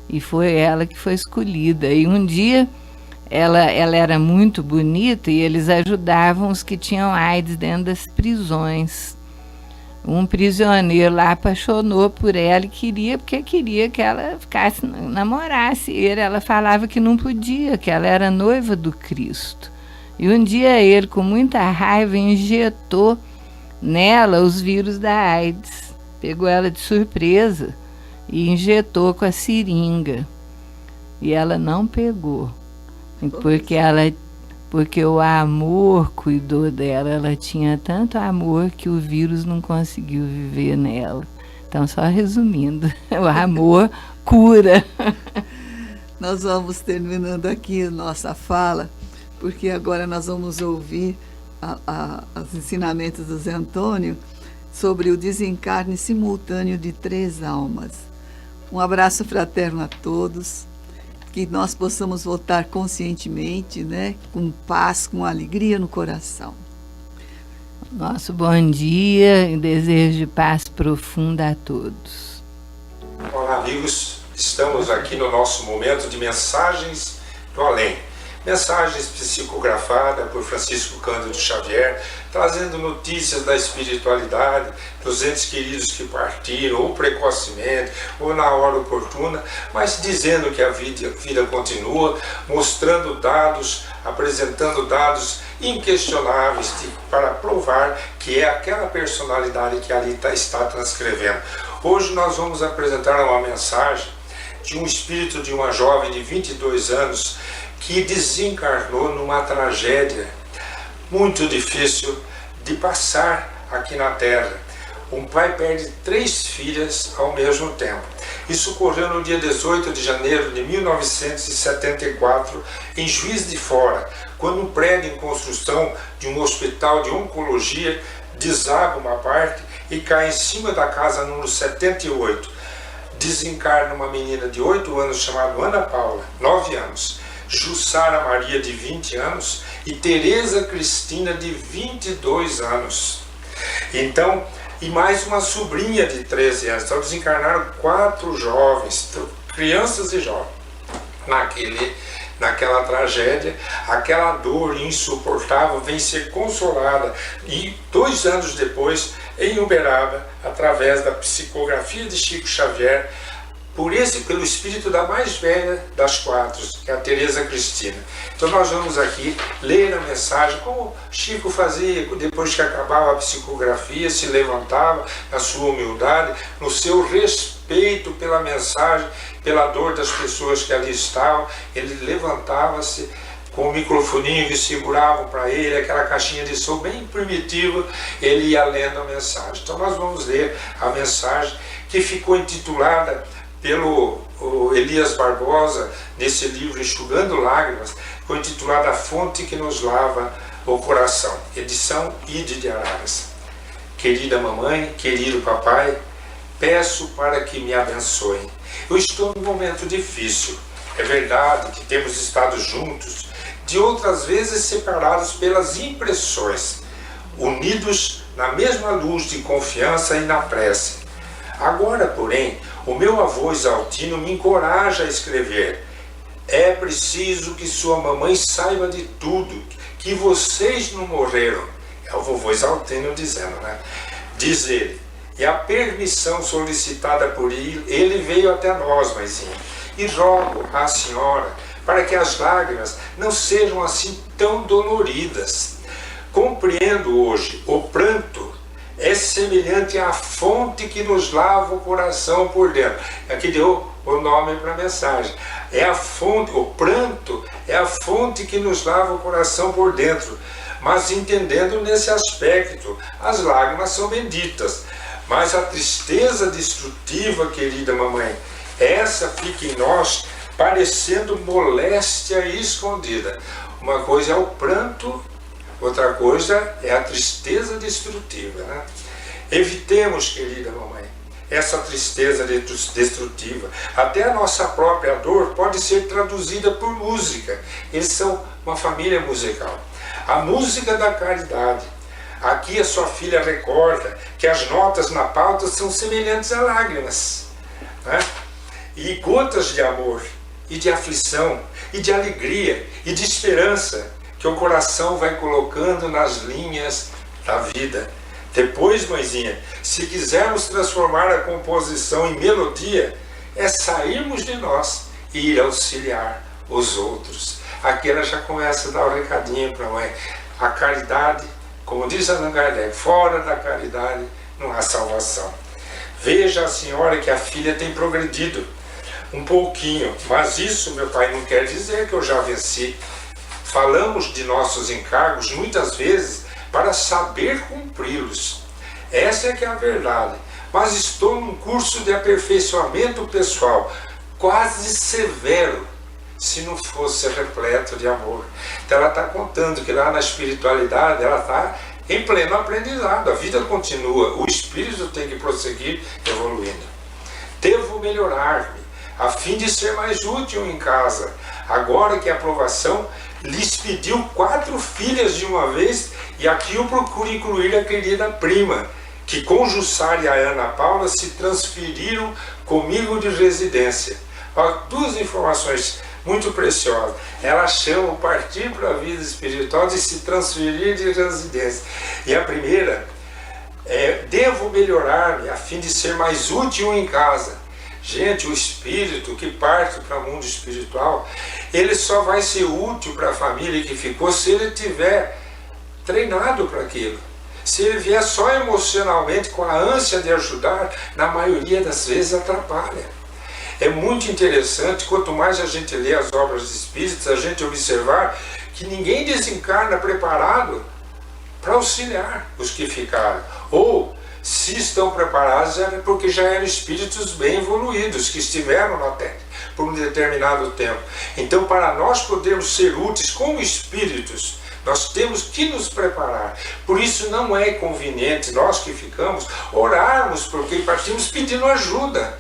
E foi ela que foi escolhida. E um dia ela era muito bonita e eles ajudavam os que tinham AIDS dentro das prisões. Um prisioneiro lá apaixonou por ela e queria que ela namorasse ele. Ela falava que não podia, que ela era noiva do Cristo. E um dia ele, com muita raiva, injetou nela os vírus da AIDS. Pegou ela de surpresa. e injetou com a seringa. E ela não pegou, porque o amor cuidou dela. Ela tinha tanto amor que o vírus não conseguiu viver nela. Então, só resumindo, o amor cura. Nós vamos terminando aqui a nossa fala, porque agora nós vamos ouvir os ensinamentos do Zé Antônio sobre o desencarne simultâneo de 3 almas. Um abraço fraterno a todos, que nós possamos voltar conscientemente, né, com paz, com alegria no coração. Nosso bom dia e desejo de paz profunda a todos. Olá, amigos. Estamos aqui no nosso momento de mensagens do além. Mensagens psicografadas por Francisco Cândido Xavier, trazendo notícias da espiritualidade, dos entes queridos que partiram, ou precocemente, ou na hora oportuna, mas dizendo que a vida continua, mostrando dados, apresentando dados inquestionáveis para provar que é aquela personalidade que ali está transcrevendo. Hoje nós vamos apresentar uma mensagem de um espírito de uma jovem de 22 anos que desencarnou numa tragédia muito difícil de passar aqui na Terra. Um pai perde 3 filhas ao mesmo tempo. Isso ocorreu no dia 18 de janeiro de 1974, em Juiz de Fora, quando um prédio em construção de um hospital de oncologia desaba uma parte e cai em cima da casa número 78. Desencarna uma menina de 8 anos chamada Ana Paula, 9 anos, Jussara Maria, de 20 anos, e Tereza Cristina, de 22 anos. Então, e mais uma sobrinha de 13 anos. Então desencarnaram 4 jovens, crianças e jovens, naquela tragédia. Aquela dor insuportável vem ser consolada, e 2 anos depois, em Uberaba, através da psicografia de Chico Xavier, pelo espírito da mais velha das 4, que é a Tereza Cristina. Então nós vamos aqui ler a mensagem, como Chico fazia depois que acabava a psicografia, se levantava na sua humildade, no seu respeito pela mensagem, pela dor das pessoas que ali estavam. Ele levantava-se com o microfoninho que seguravam para ele, aquela caixinha de som bem primitiva, ele ia lendo a mensagem. Então nós vamos ler a mensagem que ficou intitulada pelo Elias Barbosa, nesse livro Enxugando Lágrimas, foi intitulada A Fonte que nos lava o coração, edição Ide de Araras. Querida mamãe, querido papai, peço para que me abençoem. Eu estou num momento difícil. É verdade que temos estado juntos, de outras vezes separados pelas impressões, unidos na mesma luz de confiança e na prece. Agora, porém, o meu avô Exaltino me encoraja a escrever. É preciso que sua mamãe saiba de tudo, que vocês não morreram. É o vovô Exaltino dizendo, né? Diz ele. E a permissão solicitada por ele veio até nós, mãezinha. E rogo à senhora para que as lágrimas não sejam assim tão doloridas. Compreendo hoje o pranto é semelhante à fonte que nos lava o coração por dentro. Aqui deu o nome para a mensagem. É a fonte, o pranto é a fonte que nos lava o coração por dentro. Mas entendendo nesse aspecto, as lágrimas são benditas. Mas a tristeza destrutiva, querida mamãe, essa fica em nós parecendo moléstia escondida. Uma coisa é o pranto, outra coisa é a tristeza destrutiva, né? Evitemos, querida mamãe, essa tristeza destrutiva. Até a nossa própria dor pode ser traduzida por música. Eles são uma família musical. A música da caridade. Aqui a sua filha recorda que as notas na pauta são semelhantes a lágrimas, né? E gotas de amor, e de aflição, e de alegria, e de esperança, que o coração vai colocando nas linhas da vida. Depois, mãezinha, se quisermos transformar a composição em melodia, é sairmos de nós e ir auxiliar os outros. Aqui ela já começa a dar o recadinho para a mãe. A caridade, como diz Allan Kardec, fora da caridade não há salvação. Veja a senhora que a filha tem progredido um pouquinho, mas isso, meu pai, não quer dizer que eu já venci. Falamos de nossos encargos muitas vezes para saber cumpri-los. Essa é que é a verdade. Mas estou num curso de aperfeiçoamento pessoal, quase severo, se não fosse repleto de amor. Então ela está contando que lá na espiritualidade ela está em pleno aprendizado. A vida continua, o espírito tem que prosseguir evoluindo. Devo melhorar-me, a fim de ser mais útil em casa. Agora que a aprovação lhes pediu 4 filhas de uma vez, e aqui eu procuro incluir a querida prima, que com Jussara e a Ana Paula se transferiram comigo de residência. Ó, 2 informações muito preciosas. Elas chamam partir para a vida espiritual de se transferir de residência. E a primeira é: devo melhorar-me a fim de ser mais útil em casa. Gente, o espírito que parte para o mundo espiritual, ele só vai ser útil para a família que ficou se ele tiver treinado para aquilo. Se ele vier só emocionalmente com a ânsia de ajudar, na maioria das vezes atrapalha. É muito interessante, quanto mais a gente lê as obras espíritas, a gente observar que ninguém desencarna preparado para auxiliar os que ficaram. Ou, se estão preparados, é porque já eram espíritos bem evoluídos, que estiveram na Terra por um determinado tempo. Então, para nós podermos ser úteis como espíritos, nós temos que nos preparar. Por isso não é conveniente nós que ficamos orarmos, porque partimos pedindo ajuda.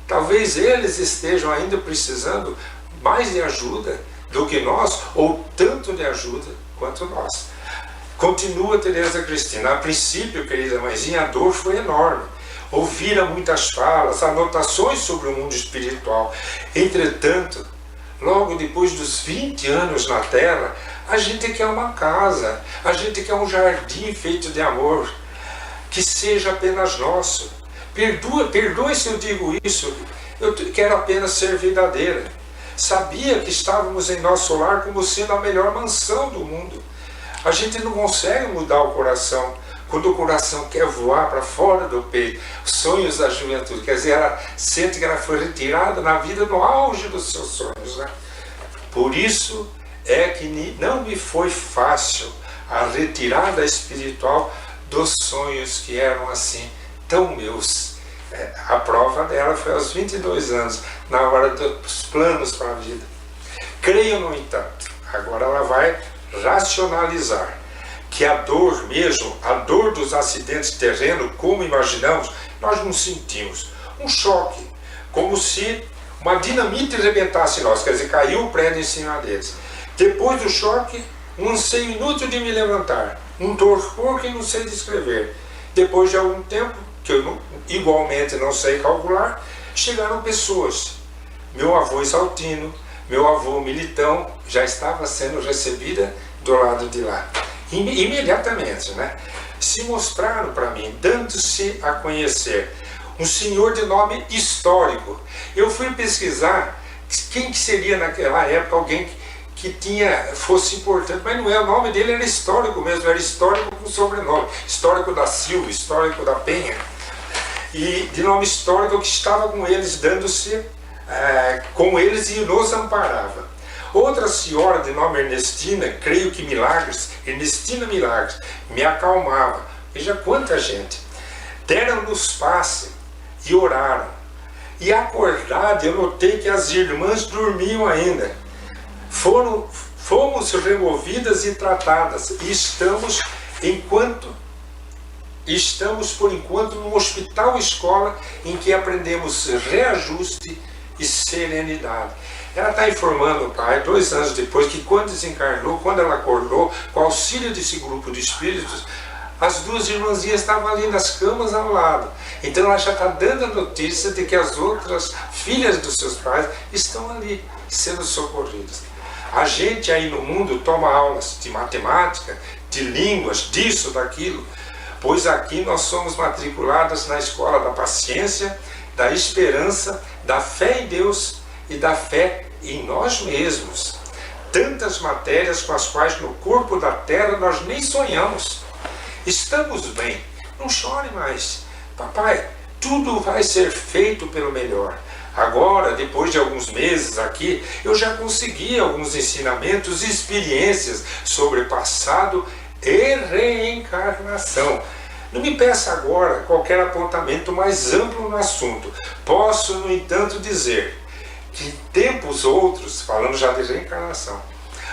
Talvez eles estejam ainda precisando mais de ajuda do que nós, ou tanto de ajuda quanto nós. Continua Tereza Cristina. A princípio, querida mãezinha, a dor foi enorme. Ouvira muitas falas, anotações sobre o mundo espiritual. Entretanto, logo depois dos 20 anos na Terra, a gente quer uma casa, a gente quer um jardim feito de amor, que seja apenas nosso. Perdoe se eu digo isso, eu quero apenas ser verdadeira. Sabia que estávamos em nosso lar como sendo a melhor mansão do mundo. A gente não consegue mudar o coração quando o coração quer voar para fora do peito. Sonhos da juventude, quer dizer, ela sente que ela foi retirada na vida no auge dos seus sonhos, né? Por isso é que não me foi fácil a retirada espiritual dos sonhos que eram assim tão meus. A prova dela foi aos 22 anos, na hora dos planos para a vida. Creio, no entanto, agora ela vai racionalizar, que a dor mesmo, a dor dos acidentes terrenos, como imaginamos, nós não sentimos. Um choque, como se uma dinamite rebentasse em nós, quer dizer, caiu o prédio em cima deles. Depois do choque, um anseio inútil de me levantar, um torpor que não sei descrever. Depois de algum tempo, que eu igualmente não sei calcular, chegaram pessoas. Meu avô Exaltino, meu avô Militão, já estava sendo recebida do lado de lá. Imediatamente, né? Se mostraram para mim, dando-se a conhecer. Um senhor de nome histórico. Eu fui pesquisar quem que seria naquela época alguém que fosse importante, mas não é, o nome dele era histórico mesmo, era histórico com sobrenome, histórico da Silva, histórico da Penha, e de nome histórico que estava com eles, dando-se com eles e nos amparava. Outra senhora de nome Ernestina, creio que Milagres, Ernestina Milagres, me acalmava. Veja quanta gente. Deram-nos passe e oraram. E acordado, eu notei que as irmãs dormiam ainda. Fomos removidas e tratadas. E estamos por enquanto no hospital-escola em que aprendemos reajuste e serenidade. Ela está informando o pai, 2 anos depois, que quando desencarnou, quando ela acordou, com o auxílio desse grupo de espíritos, as 2 irmãzinhas estavam ali nas camas ao lado. Então ela já está dando a notícia de que as outras filhas dos seus pais estão ali, sendo socorridas. A gente aí no mundo toma aulas de matemática, de línguas, disso, daquilo, pois aqui nós somos matriculadas na escola da paciência, da esperança, da fé em Deus e da fé em nós mesmos. Tantas matérias com as quais no corpo da terra nós nem sonhamos. Estamos bem, não chore mais. Papai, tudo vai ser feito pelo melhor. Agora, depois de alguns meses aqui, eu já consegui alguns ensinamentos e experiências sobre passado e reencarnação. Não me peça agora qualquer apontamento mais amplo no assunto. Posso, no entanto, dizer que em tempos outros, falando já de reencarnação,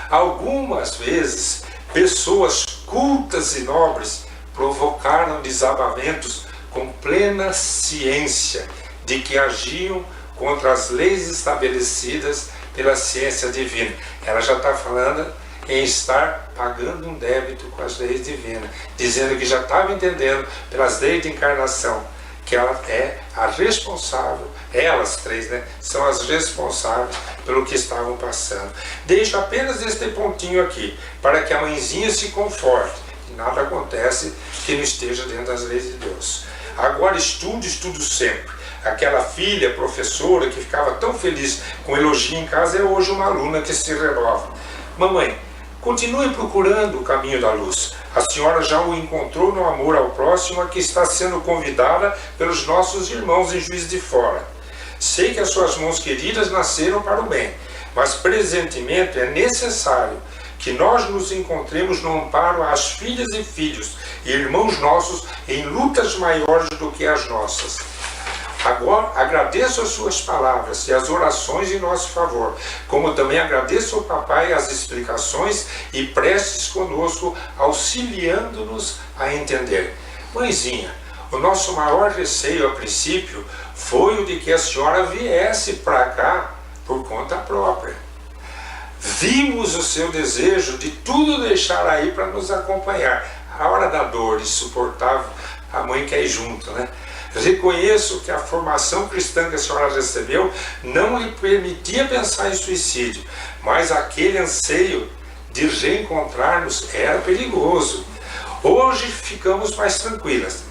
algumas vezes pessoas cultas e nobres provocaram desabamentos com plena ciência de que agiam contra as leis estabelecidas pela ciência divina. Ela já está falando em estar pagando um débito com as leis divinas, dizendo que já estava entendendo pelas leis de encarnação que ela é a responsável, elas três, né, são as responsáveis pelo que estavam passando. Deixo apenas este pontinho aqui, para que a mãezinha se conforte, que nada acontece que não esteja dentro das leis de Deus. Agora estudo sempre. Aquela filha, professora, que ficava tão feliz com elogio em casa, é hoje uma aluna que se renova. Mamãe, continue procurando o caminho da luz. A senhora já o encontrou no amor ao próximo, a que está sendo convidada pelos nossos irmãos em Juiz de Fora. Sei que as suas mãos queridas nasceram para o bem, mas presentemente é necessário que nós nos encontremos no amparo às filhas e filhos e irmãos nossos em lutas maiores do que as nossas. Agora agradeço as suas palavras e as orações em nosso favor, como também agradeço ao papai as explicações e preces conosco, auxiliando-nos a entender. Mãezinha, o nosso maior receio a princípio foi o de que a senhora viesse para cá por conta própria. Vimos o seu desejo de tudo deixar aí para nos acompanhar. A hora da dor insuportável, a mãe quer ir junto, né? Reconheço que a formação cristã que a senhora recebeu não lhe permitia pensar em suicídio, mas aquele anseio de reencontrar-nos era perigoso. Hoje ficamos mais tranquilas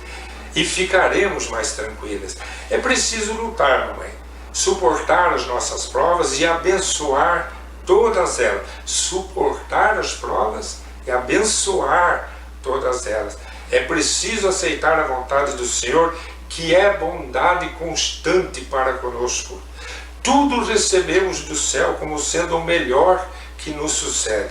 e ficaremos mais tranquilas. É preciso lutar, mamãe, suportar as nossas provas e abençoar todas elas. Suportar as provas e abençoar todas elas. É preciso aceitar a vontade do Senhor, que é bondade constante para conosco. Tudo recebemos do céu como sendo o melhor que nos sucede.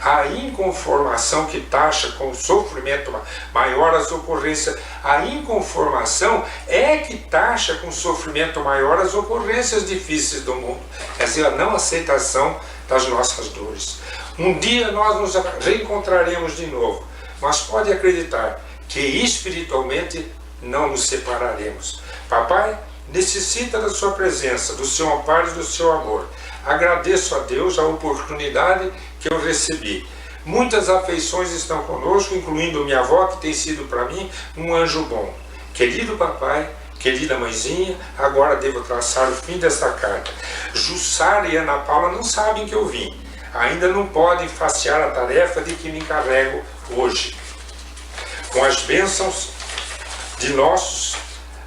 A inconformação que taxa com sofrimento maior as ocorrências, a inconformação é que taxa com sofrimento maior as ocorrências difíceis do mundo. Quer dizer, a não aceitação das nossas dores. Um dia nós nos reencontraremos de novo, mas pode acreditar que espiritualmente não nos separaremos. Papai necessita da sua presença, do seu amparo e do seu amor. Agradeço a Deus a oportunidade que eu recebi. Muitas afeições estão conosco, incluindo minha avó, que tem sido para mim um anjo bom. Querido papai, querida mãezinha, agora devo traçar o fim desta carta. Jussara e Ana Paula não sabem que eu vim. Ainda não podem facear a tarefa de que me encarrego hoje. Com as bênçãos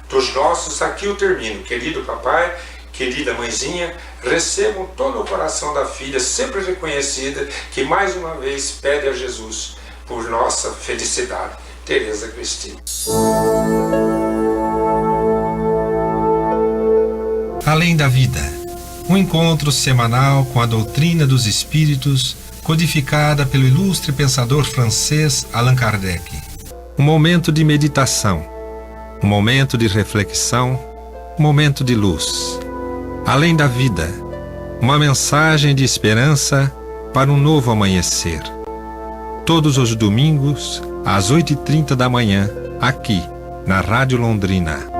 dos nossos, aqui eu termino. Querido papai, querida mãezinha, recebam todo o coração da filha, sempre reconhecida, que mais uma vez pede a Jesus por nossa felicidade. Tereza Cristina. Além da vida, um encontro semanal com a doutrina dos espíritos, codificada pelo ilustre pensador francês Allan Kardec. Um momento de meditação, um momento de reflexão, um momento de luz. Além da vida, uma mensagem de esperança para um novo amanhecer. Todos os domingos, às 8h30 da manhã, aqui, na Rádio Londrina.